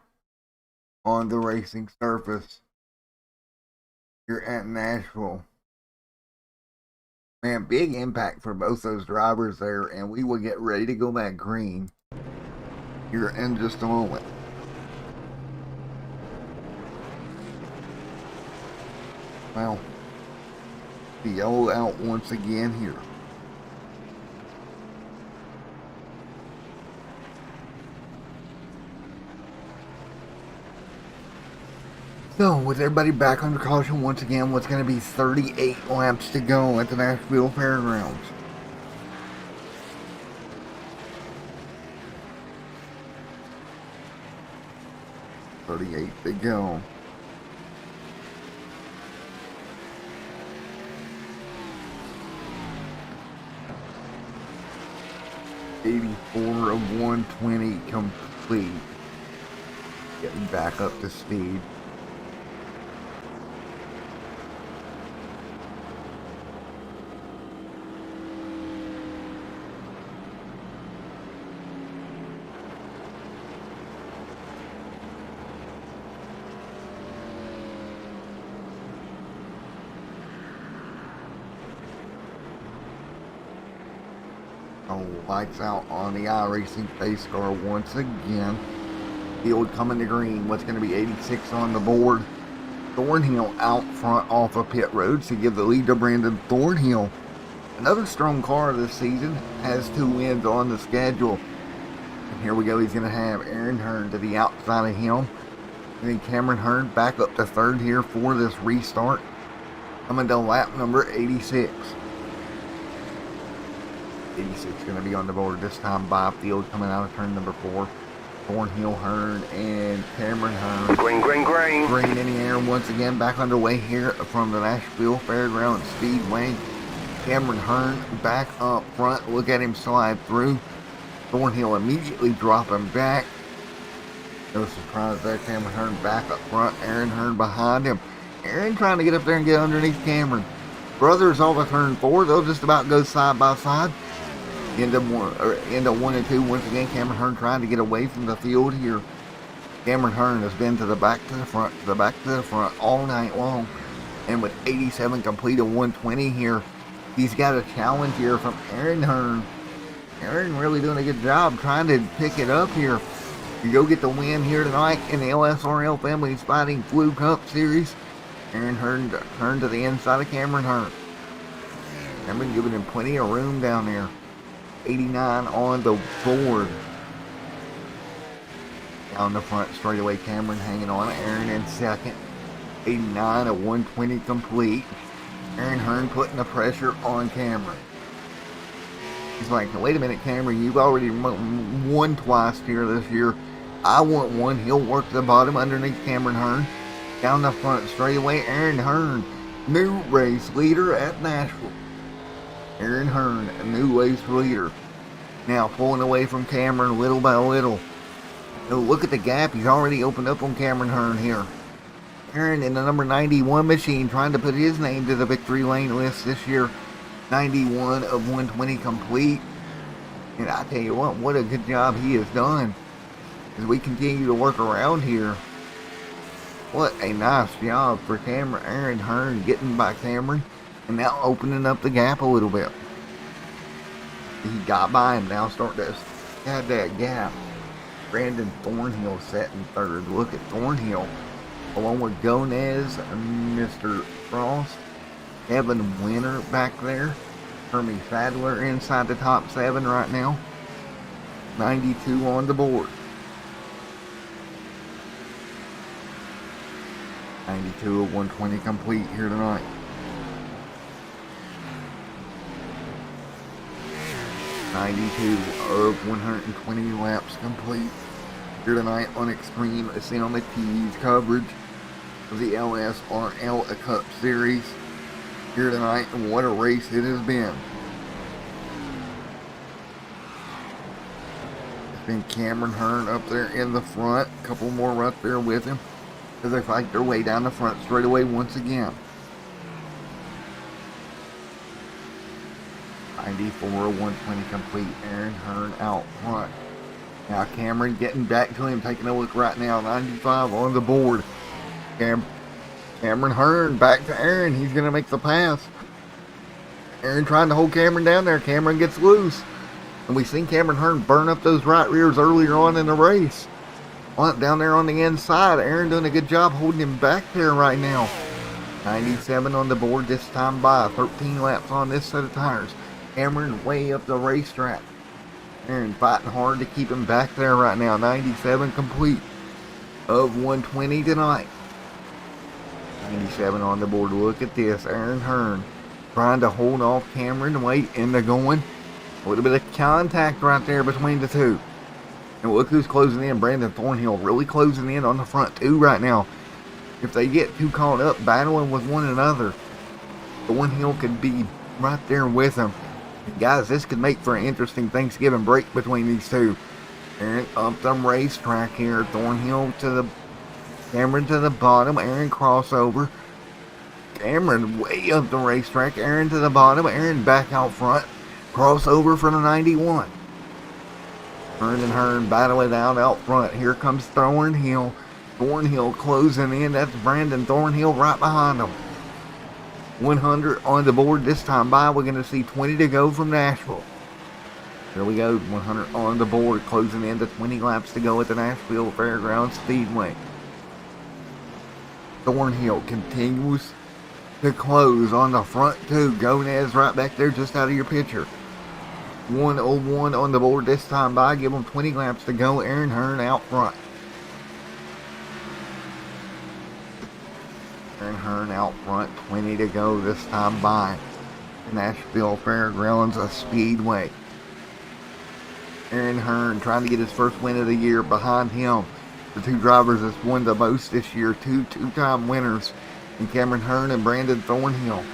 on the racing surface here at Nashville. Man, big impact for both those drivers there, and we will get ready to go back green here in just a moment. Well, the yellow out once again here. So, with everybody back under caution once again, what's going to be 38 laps to go at the Nashville Fairgrounds. $38 to go. $84 of 120 complete. Getting back up to speed. Oh, lights out on the iRacing pace car once again. Field coming to green. What's going to be 86 on the board. Thornhill out front off of pit road to give the lead to Brandon Thornhill. Another strong car this season. Has 2 wins on the schedule. And here we go. He's going to have Aaron Hearn to the outside of him. And then Cameron Hearn back up to third here for this restart. Coming to lap number 86. 86 going to be on the board this time. By field coming out of turn number 4. Thornhill, Hearn, and Cameron Hearn. Green, green, green. Green in the air once again. Back underway here from the Nashville Fairgrounds Speedway. Cameron Hearn back up front. Look at him slide through. Thornhill immediately dropping back. No surprise there. Cameron Hearn back up front. Aaron Hearn behind him. Aaron trying to get up there and get underneath Cameron. Brothers all the turn 4. They'll just about go side by side. Into 1 and 2 once again. Cameron Hearn trying to get away from the field here. Cameron Hearn has been to the back to the front, to the back to the front all night long. And with 87 complete of 120 here, he's got a challenge here from Aaron Hearn. Aaron really doing a good job trying to pick it up here. You go get the win here tonight in the LSRL Families Fighting Flu Cup Series. Aaron Hearn to the inside of Cameron Hearn. Cameron giving him plenty of room down there. 89 on the board. Down the front straightaway, Cameron hanging on. Aaron in second. 89 of 120 complete. Aaron Hearn putting the pressure on Cameron. He's like, wait a minute, Cameron, you've already won twice here this year. I want one. He'll work the bottom underneath Cameron Hearn. Down the front straightaway, Aaron Hearn, new race leader at Nashville. Aaron Hearn, a new race leader. Now pulling away from Cameron little by little. Oh, look at the gap. He's already opened up on Cameron Hearn here. Aaron in the number 91 machine trying to put his name to the victory lane list this year. 91 of 120 complete. And I tell you what a good job he has done. As we continue to work around here. What a nice job for Aaron Hearn getting by Cameron. And now opening up the gap a little bit. He got by him now, starting to have that gap. Brandon Thornhill setting third. Look at Thornhill. Along with Gomez, Mr. Frost. Evan Winter back there. Hermie Sadler inside the top 7 right now. 92 on the board. 92 of 120 complete here tonight. 92 of 120 laps complete here tonight on Extreme Assembly's coverage of the LSRL Cup Series here tonight, and what a race it has been. It's been Cameron Hearn up there in the front, a couple more right there with him as they fight their way down the front straightaway once again. 94 of 120 complete. Aaron Hearn out front. Now Cameron getting back to him, taking a look right now. 95 on the board. Cameron Hearn back to Aaron. He's going to make the pass. Aaron trying to hold Cameron down there. Cameron gets loose. And we've seen Cameron Hearn burn up those right rears earlier on in the race. Down there on the inside. Aaron doing a good job holding him back there right now. 97 on the board this time by. 13 laps on this set of tires. Cameron way up the racetrack. Aaron fighting hard to keep him back there right now. 97 complete of 120 tonight. 97 on the board. Look at this. Aaron Hearn trying to hold off Cameron. Wait, in the going. A little bit of contact right there between the two. And look who's closing in. Brandon Thornhill really closing in on the front too right now. If they get too caught up battling with one another, Thornhill could be right there with them. Guys, this could make for an interesting Thanksgiving break between these two. Aaron up the racetrack here. Thornhill to the Cameron to the bottom. Aaron crossover. Cameron way up the racetrack. Aaron to the bottom. Aaron back out front. Crossover for the 91. Hearn and Hearn battle it out front. Here comes Thornhill. Thornhill closing in. That's Brandon Thornhill right behind him. 100 on the board this time by. We're going to see 20 to go from Nashville. Here we go, 100 on the board, closing in to 20 laps to go at the Nashville Fairgrounds Speedway. Thornhill continues to close on the front two. Gomez right back there just out of your picture. 101 on the board this time by. Give them 20 laps to go. Aaron Hearn out front. Aaron Hearn out front. 20 to go this time by. The Nashville Fairgrounds Speedway. Aaron Hearn trying to get his first win of the year. Behind him, the two drivers that's won the most this year. Two-time winners in Cameron Hearn and Brandon Thornhill.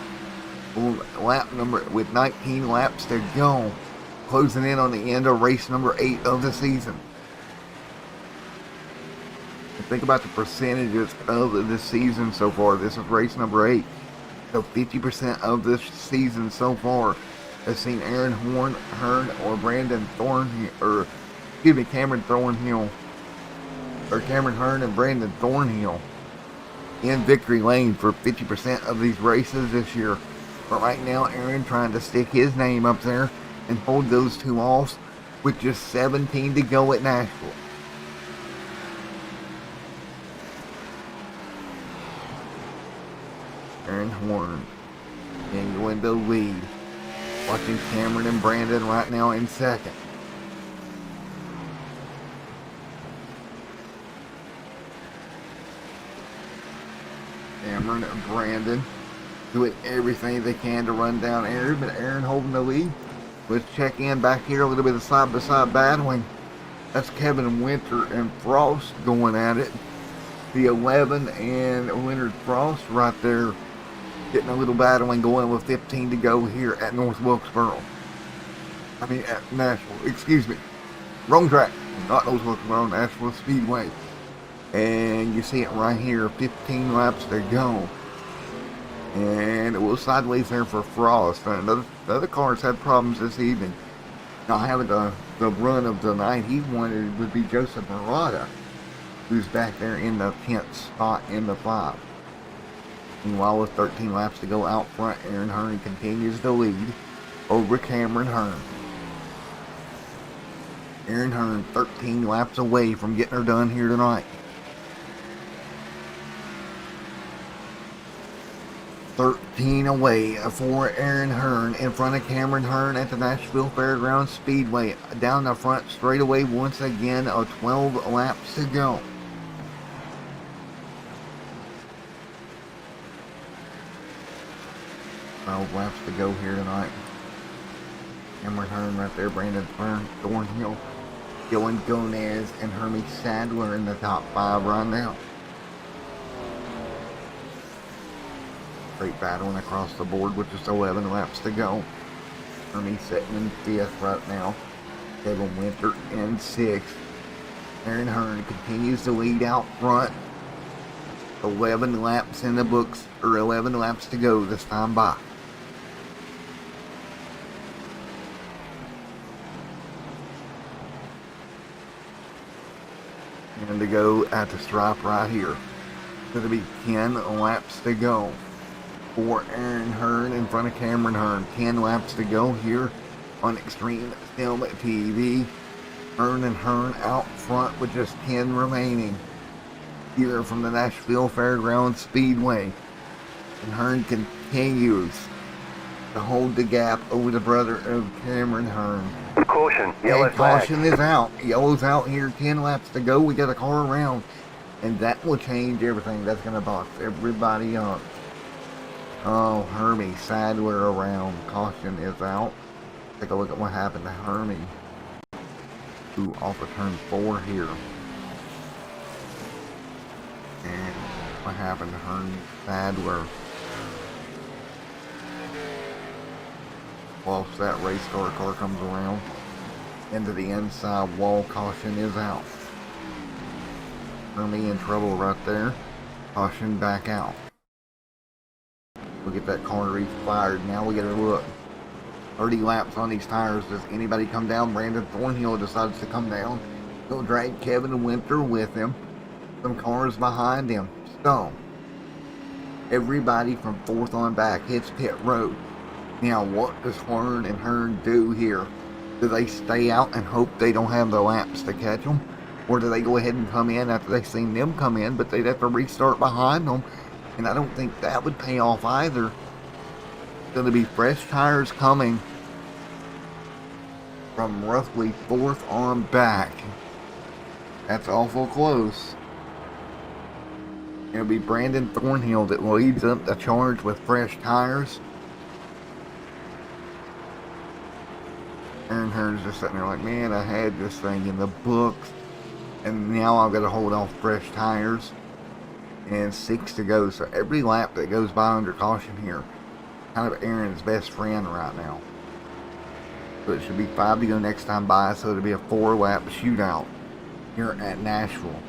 Lap number with 19 laps to go. Closing in on the end of race number 8 of the season. And think about the percentages of this season so far. This is race number 8. So 50% of this season so far has seen Aaron Hearn or Brandon Thornhill, or excuse me, Cameron Thornhill, or Cameron Hearn and Brandon Thornhill in victory lane for 50% of these races this year. But right now, Aaron trying to stick his name up there and hold those two off with just 17 to go at Nashville. Aaron Hearn continuing to lead. Watching Cameron and Brandon right now in second. Cameron and Brandon doing everything they can to run down Aaron, but Aaron holding the lead. Let's check in back here, a little bit of side-by-side battling. That's Kevin Winter and Frost going at it. The 11 and Leonard Frost right there getting a little battling going with 15 to go here at North Wilkesboro. I mean, at Nashville, excuse me. Wrong track. Not North Wilkesboro, Nashville Speedway. And you see it right here, 15 laps to go. And it was sideways there for Frost. And the other cars had problems this evening. Not having the run of the night he wanted would be Joseph Murata, who's back there in the 10th spot in the 5. Meanwhile, with 13 laps to go out front, Aaron Hearn continues to lead over Cameron Hearn. Aaron Hearn 13 laps away from getting her done here tonight. 13 away for Aaron Hearn in front of Cameron Hearn at the Nashville Fairgrounds Speedway. Down the front straightaway once again, 12 laps to go. Laps to go here tonight. Cameron Hearn right there, Brandon Thornhill, Dylan Gomez, and Hermie Sadler in the top 5 right now. Great battling across the board with just 11 laps to go. Hermie sitting in 5th right now. Kevin Winter in 6th. Aaron Hearn continues to lead out front. 11 laps in the books, or 11 laps to go this time by. And to go at the stripe right here. It's going to be 10 laps to go for Aaron Hearn in front of Cameron Hearn. 10 laps to go here on Extreme Film TV. Hearn and Hearn out front with just 10 remaining here from the Nashville Fairgrounds Speedway. And Hearn continues to hold the gap over the brother of Cameron Hearn. Caution, yellow and caution is out. Yellow's out here. 10 laps to go. We got a car around. And that will change everything. That's going to box everybody up. Oh, Hermie Sadler around. Caution is out. Take a look at what happened to Hermie. Ooh, off of turn 4 here. And what happened to Hermie Sadler? Lost that race car. Car comes around into the inside wall. Caution is out. Hermie in trouble right there. Caution back out. We'll get that car refired. Now we gotta look. 30 laps on these tires. Does anybody come down? Brandon Thornhill decides to come down. He'll drag Kevin Winter with him. Some cars behind him. So, everybody from 4th on back hits pit road. Now, what does Hearn and Hearn do here? Do they stay out and hope they don't have the laps to catch them? Or do they go ahead and come in after they've seen them come in, but they'd have to restart behind them? And I don't think that would pay off either. It's going to be fresh tires coming from roughly 4th on back. That's awful close. It'll be Brandon Thornhill that leads up the charge with fresh tires. Aaron Hearn's just sitting there like, man, I had this thing in the books, and now I've got to hold off fresh tires. And 6 to go, so every lap that goes by under caution here, kind of Aaron's best friend right now. So it should be 5 to go next time by, so it'll be a 4-lap shootout here at Nashville.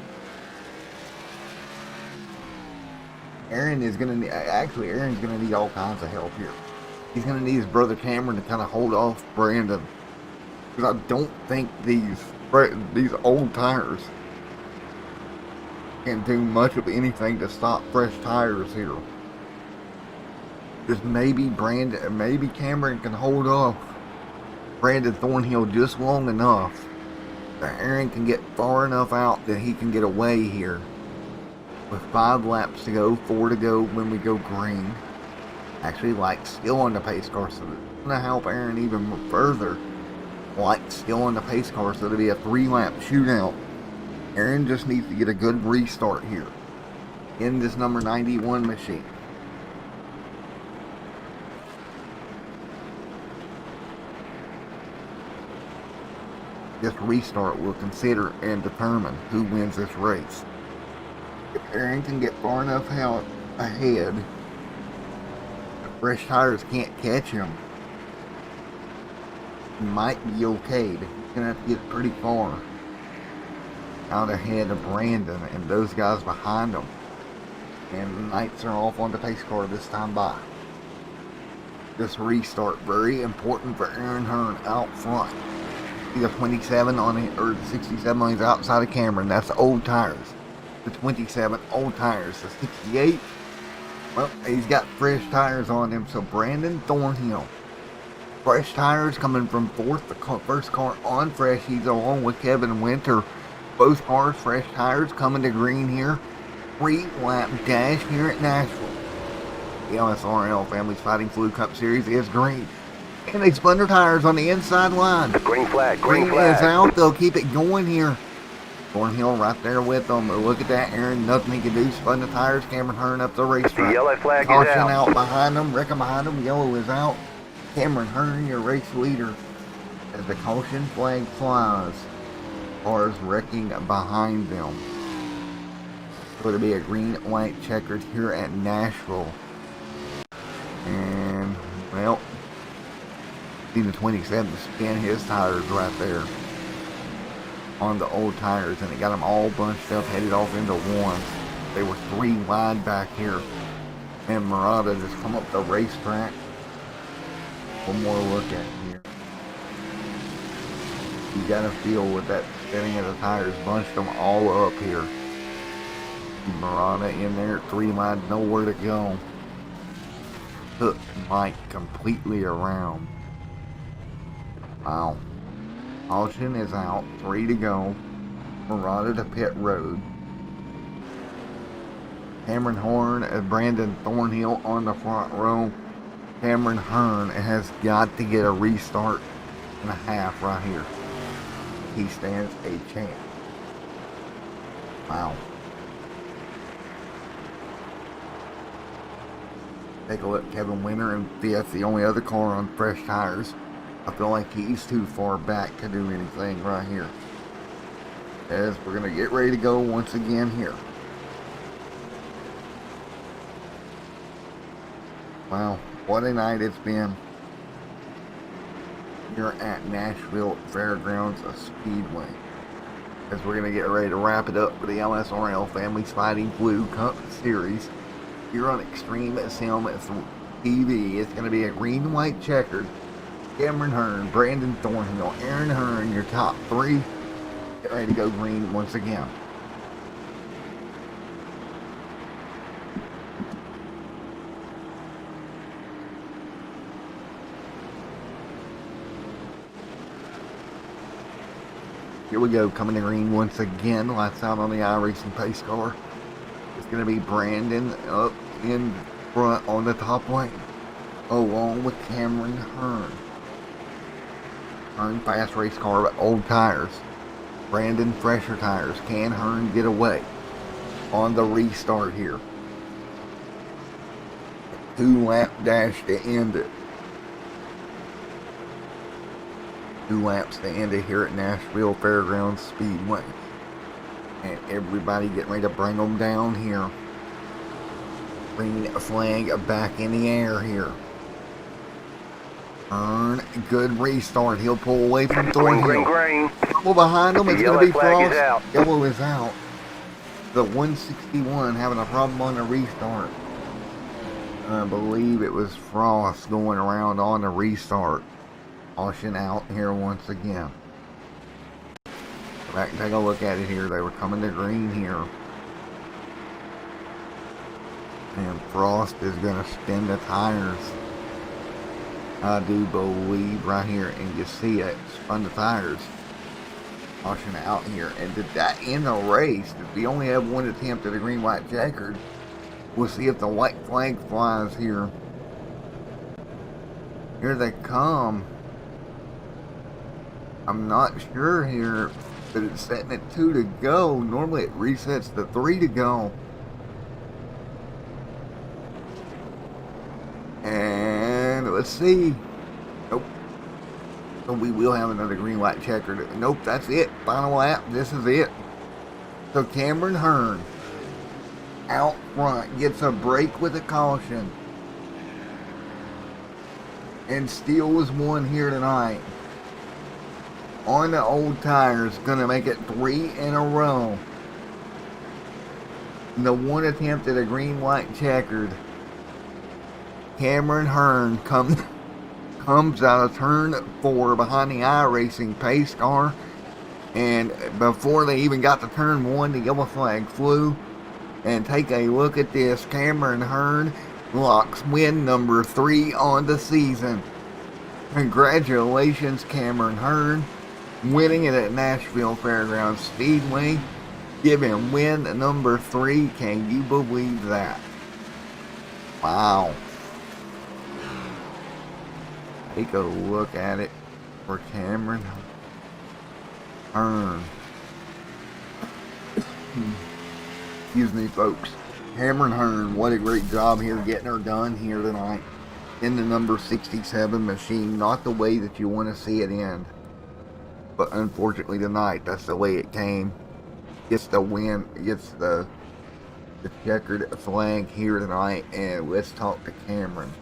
Aaron's going to need all kinds of help here. He's going to need his brother Cameron to kind of hold off Brandon. Because I don't think these old tires can do much of anything to stop fresh tires here. Just maybe Cameron can hold off Brandon Thornhill just long enough that Aaron can get far enough out that he can get away here. With 5 laps to go, 4 to go when we go green. Actually, Light's still on the pace car, so it's going to help Aaron even further. Light's still on the pace car, so it'll be a 3-lap shootout. Aaron just needs to get a good restart here in this number 91 machine. This restart will consider and determine who wins this race. If Aaron can get far enough out ahead, the fresh tires can't catch him. He might be okay, but he's going to have to get pretty far out ahead of Brandon and those guys behind him. And the Knights are off on the pace car this time by. This restart, very important for Aaron Hearn out front. He's a 27 on it, or the 67 on his outside of Cameron. That's the old tires. The 27 old tires. The 68, well, he's got fresh tires on him. So Brandon Thornhill, fresh tires coming from fourth. The first car on fresh. He's along with Kevin Winter. Both cars fresh tires coming to green here. 3-lap dash here at Nashville. The LSRL Families Fighting Fluid Cup Series is green. And they spun their tires on the inside line. Green flag, Green is out. They'll keep it going here. Thornhill right there with them. Look at that, Aaron. Nothing he can do. Spun the tires. Cameron Hearn up the racetrack. The yellow flag Caution is out. behind them. Wrecking behind them. Yellow is out. Cameron Hearn, your race leader. As the caution flag flies, cars wrecking behind them. So it'll be a green, white checkered here at Nashville. And, well, see the 27 spin his tires right there on the old tires, and it got them all bunched up, headed off into one. They were 3 wide back here, and Murata just come up the racetrack. One more look at here. You got to feel with that spinning of the tires, bunched them all up here. Murata in there at 3 wide, nowhere to go. Took Mike completely around. Wow. Caution is out. 3 to go. Murata to pit road. Cameron Horn and Brandon Thornhill on the front row. Cameron Hearn has got to get a restart and a half right here. He stands a chance. Wow. Take a look. Kevin Winter in 5th. The only other car on fresh tires. I feel like he's too far back to do anything right here. As we're going to get ready to go once again here. Wow, what a night it's been here at Nashville Fairgrounds Speedway. As we're going to get ready to wrap it up for the LSRL Families Fighting Blue Cup Series here on Extreme Sim TV. It's going to be a green-white checkered. Cameron Hearn, Brandon Thornhill, Aaron Hearn, your top 3. Get ready to go green once again. Here we go, coming to green once again. Lights out on the iRacing pace car. It's going to be Brandon up in front on the top lane, along with Cameron Hearn. Hearn fast race car, but old tires. Brandon fresher tires. Can Hearn get away on the restart here? 2-lap dash to end it. 2 laps to end it here at Nashville Fairgrounds Speedway. And everybody getting ready to bring them down here. Green flag back in the air here. Hearn, good restart. He'll pull away from Thornhill. Green. Well, behind him, it's going to be Flag is Frost. out. Yellow is out. The 161 having a problem on the restart. I believe it was Frost going around on the restart. Caution out here once again. Go back and take a look at it here. They were coming to green here. And Frost is going to spin the tires. I do believe right here, and you see it, spun the tires. Caution out here. And did that end the race? Did we only have one attempt at a green, white, checkered? We'll see if the white flag flies here. Here they come. I'm not sure here, but it's setting at 2 to go. Normally it resets to 3 to go. And let's see. Nope. So we will have another green, white, checkered. Nope, that's it. Final lap. This is it. So Cameron Hearn out front gets a break with a caution. And Steele was one here tonight. On the old tires, gonna make it 3 in a row. The one attempt at a green, white, checkered. Cameron Hearn comes out of turn 4 behind the iRacing pace car, and before they even got to turn 1, the yellow flag flew. And take a look at this. Cameron Hearn locks win number 3 on the season. Congratulations, Cameron Hearn, winning it at Nashville Fairgrounds Speedway. Give him win number 3. Can you believe that? Wow. Take a look at it for Cameron Hearn. Excuse me, folks. Cameron Hearn, what a great job here getting her done here tonight in the number 67 machine. Not the way that you want to see it end, but unfortunately tonight, that's the way it came. Gets the win, gets the checkered flag here tonight, and let's talk to Cameron.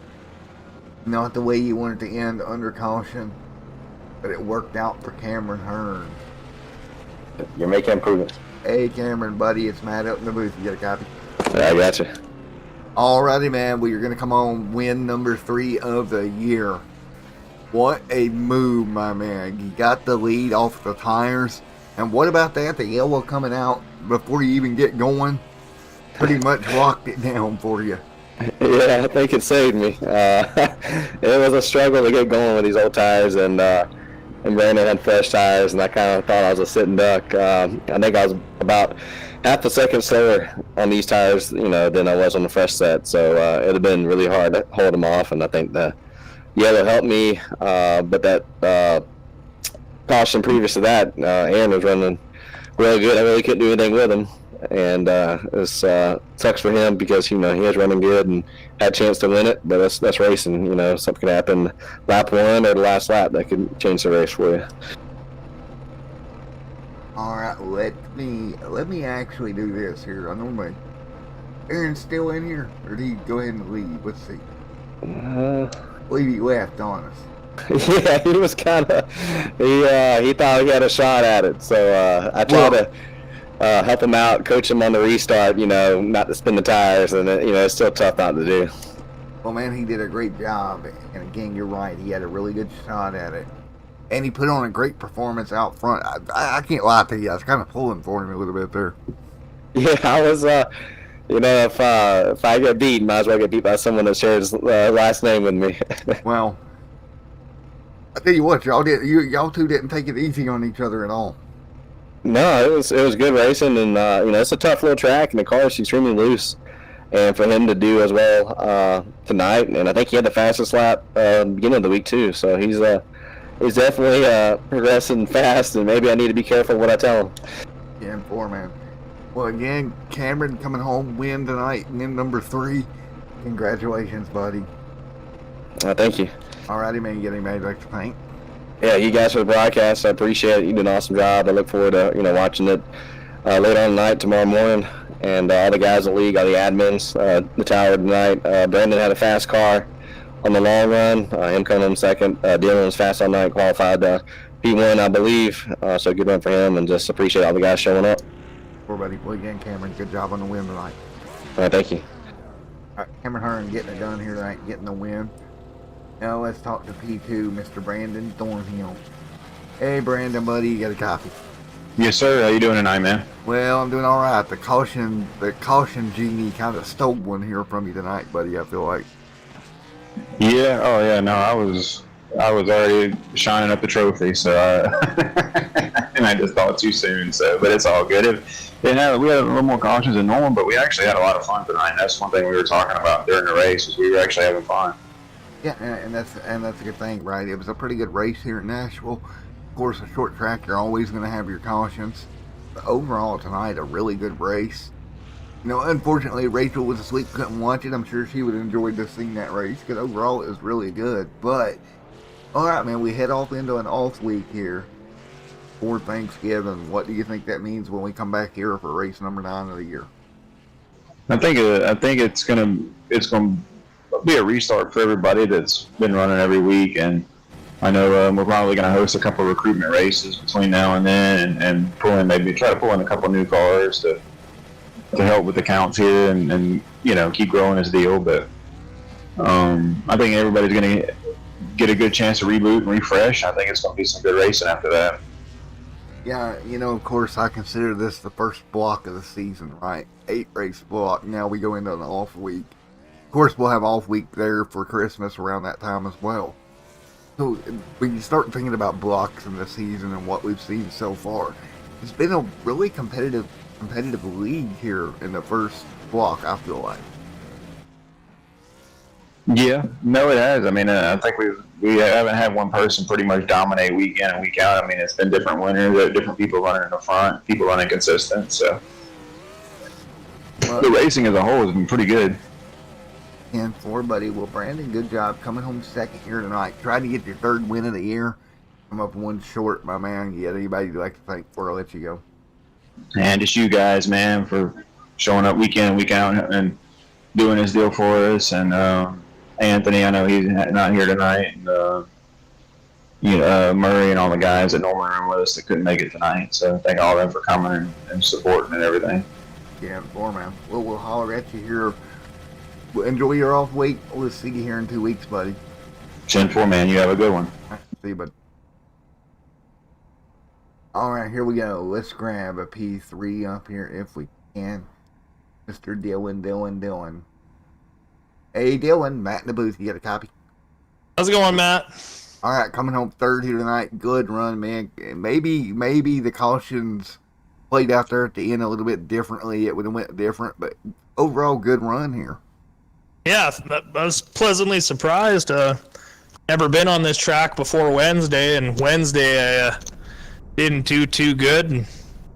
Not the way you wanted to end, under caution, but it worked out for Cameron Hearn. You're making improvements. Hey Cameron, buddy, it's Matt up in the booth. You got a copy? I got you. Alrighty, man. We are going to come on win number 3 of the year. What a move, my man. You got the lead off the tires. And what about that? The yellow coming out before you even get going pretty much locked it down for you. Yeah, I think it saved me. It was a struggle to get going with these old tires, and Brandon had fresh tires, and I kind of thought I was a sitting duck. I think I was about half a second slower on these tires, than I was on the fresh set. So it would have been really hard to hold them off, and I think the yellow helped me. But that caution previous to that, Aaron was running really good. I really couldn't do anything with him, and it sucks for him because he was running good and had a chance to win it. But that's racing. Something could happen lap 1 or the last lap that could change the race for you. All right, let me actually do this here. I know Aaron's still in here, or did he go ahead and leave? Let's see. I believe he left on us. Yeah, he was kind of he thought he had a shot at it. So I tried to help him out, coach him on the restart. Not to spin the tires, and it's still tough not to do. Well, man, he did a great job. And again, you're right. He had a really good shot at it. And he put on a great performance out front. I can't lie to you. I was kind of pulling for him a little bit there. Yeah, I was, if I get beat, might as well get beat by someone that shares last name with me. Well, I tell you what, y'all two didn't take it easy on each other at all. No, it was good racing, and it's a tough little track, and the car is extremely loose. And for him to do as well tonight, and I think he had the fastest lap beginning of the week too. So he's definitely progressing fast, and maybe I need to be careful what I tell him. 10-4, man. Well, again, Cameron coming home, win tonight, win number 3. Congratulations, buddy. Thank you. Alrighty, man. You get anybody like to thank? Yeah, you guys for the broadcast. I appreciate it. You did an awesome job. I look forward to watching it later on tonight, tomorrow morning, and all the guys in the league, all the admins, the tower tonight. Brandon had a fast car on the long run. Him coming in second. Dylan was fast all night, qualified P1, I believe. So good run for him, and just appreciate all the guys showing up. Poor buddy. Well, again, Cameron, good job on the win tonight. All right, thank you. All right, Cameron Hearn getting it done here tonight, getting the win. Now let's talk to P2, Mr. Brandon Thornhill. Hey, Brandon, buddy, you got a copy? Yes, sir. How you doing tonight, man? Well, I'm doing all right. The caution genie kind of stole one here from you tonight, buddy. I feel like. Yeah. Oh, yeah. No, I was already shining up the trophy, so and I just thought too soon. So, but it's all good. We had a little more cautions than normal, but we actually had a lot of fun tonight. That's one thing we were talking about during the race, was we were actually having fun. Yeah, and that's a good thing, right? It was a pretty good race here at Nashville. Of course, a short track, you're always going to have your cautions. But overall, tonight, a really good race. Unfortunately, Rachel was asleep, couldn't watch it. I'm sure she would have enjoyed just seeing that race, because overall, it was really good. But, all right, man, we head off into an off week here for Thanksgiving. What do you think that means when we come back here for race number 9 of the year? I think it's gonna be a restart for everybody that's been running every week, and I know we're probably going to host a couple of recruitment races between now and then, and try to pull in a couple of new cars to help with the counts here, and keep growing this deal. But I think everybody's going to get a good chance to reboot and refresh. I think it's going to be some good racing after that. Yeah, of course, I consider this the first block of the season, right? 8-race block. Now we go into an off week. Of course, we'll have off week there for Christmas around that time as well. So when you start thinking about blocks in the season and what we've seen so far, it's been a really competitive league here in the first block, I feel like. Yeah, no, it has. I mean, I think we haven't had one person pretty much dominate week in and week out. I mean, it's been different winners, different people running in the front, people running consistent. So the racing as a whole has been pretty good. 10-4, buddy. Well, Brandon, good job coming home second here tonight. Trying to get your 3rd win of the year. I'm up one short, my man. You got anybody you'd like to thank before I let you go? And just you guys, man, for showing up week in and week out and doing this deal for us. And Anthony, I know he's not here tonight. And Murray and all the guys that normally run with us that couldn't make it tonight. So thank all of them for coming and supporting and everything. Yeah, 4, man. Well, we'll holler at you here. Enjoy your off week. We'll see you here in 2 weeks, buddy. 10-4, man. You have a good one. See you, bud. All right, here we go. Let's grab a P3 up here if we can. Mr. Dylan. Hey, Dylan. Matt in the booth. You got a copy? How's it going, Matt? All right, coming home 3rd here tonight. Good run, man. Maybe the cautions played out there at the end a little bit differently. It would have went different, but overall, good run here. Yeah, I was pleasantly surprised. Never been on this track before Wednesday, and Wednesday I didn't do too good. And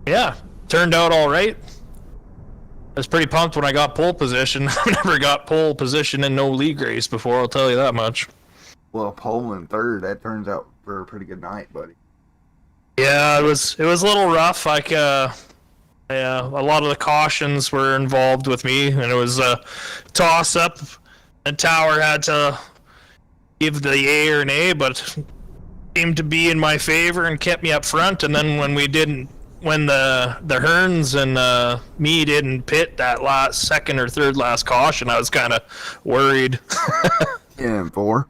yeah, turned out all right. I was pretty pumped when I got pole position. I've never got pole position in no league race before, I'll tell you that much. Well, pole in 3rd, that turns out for a pretty good night, buddy. Yeah, it was a little rough. A lot of the cautions were involved with me, and it was a toss-up. The tower had to give the A or an A, but seemed to be in my favor and kept me up front. And then when the Hearns and me didn't pit that last 2nd or 3rd last caution, I was kind of worried. Yeah, 4.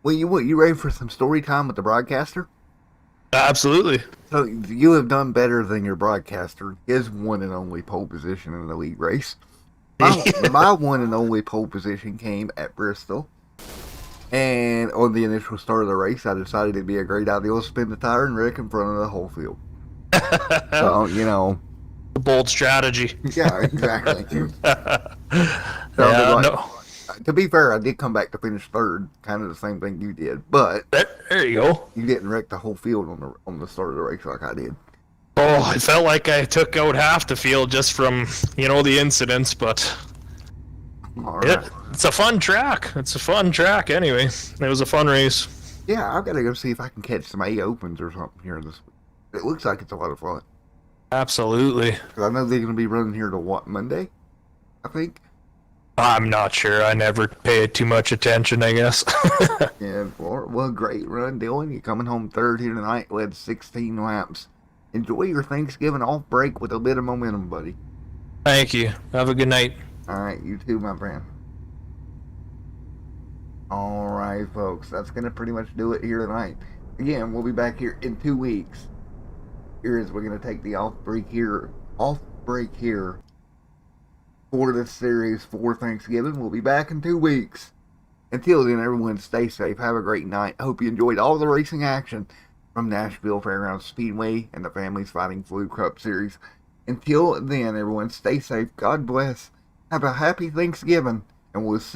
Well, you ready for some story time with the broadcaster? Absolutely. So you have done better than your broadcaster. His one and only pole position in the league race. My one and only pole position came at Bristol. And on the initial start of the race, I decided it'd be a great idea to spin the tire and wreck in front of the whole field. So, you know. Bold strategy. Yeah, exactly. Yeah, Like, no. to be fair, I did come back to finish third, kind of the same thing you did, but There you go. you didn't wreck the whole field on the start of the race like I did. Oh, it felt like I took out half the field just from, the incidents, but All right. it's a fun track. It's a fun track anyway. It was a fun race. Yeah, I've got to go see if I can catch some A Opens or something here this week. It looks like it's a lot of fun. Absolutely. 'Cause I know they're going to be running here to what, Monday? I think. I'm not sure. I never paid too much attention, I guess. Yeah, well, great run, Dylan. You're coming home third here tonight. Led 16 laps. Enjoy your Thanksgiving off break with a bit of momentum, buddy. Thank you. Have a good night. All right, you too, my friend. All right, folks. That's going to pretty much do it here tonight. Again, we'll be back here in 2 weeks. We're going to take the off break here for this series for Thanksgiving. We'll be back in 2 weeks. Until then, everyone stay safe. Have a great night. I hope you enjoyed all the racing action from Nashville Fairgrounds Speedway and the Families Fighting Flu Cup Series. Until then, everyone stay safe. God bless. Have a happy Thanksgiving, and we'll see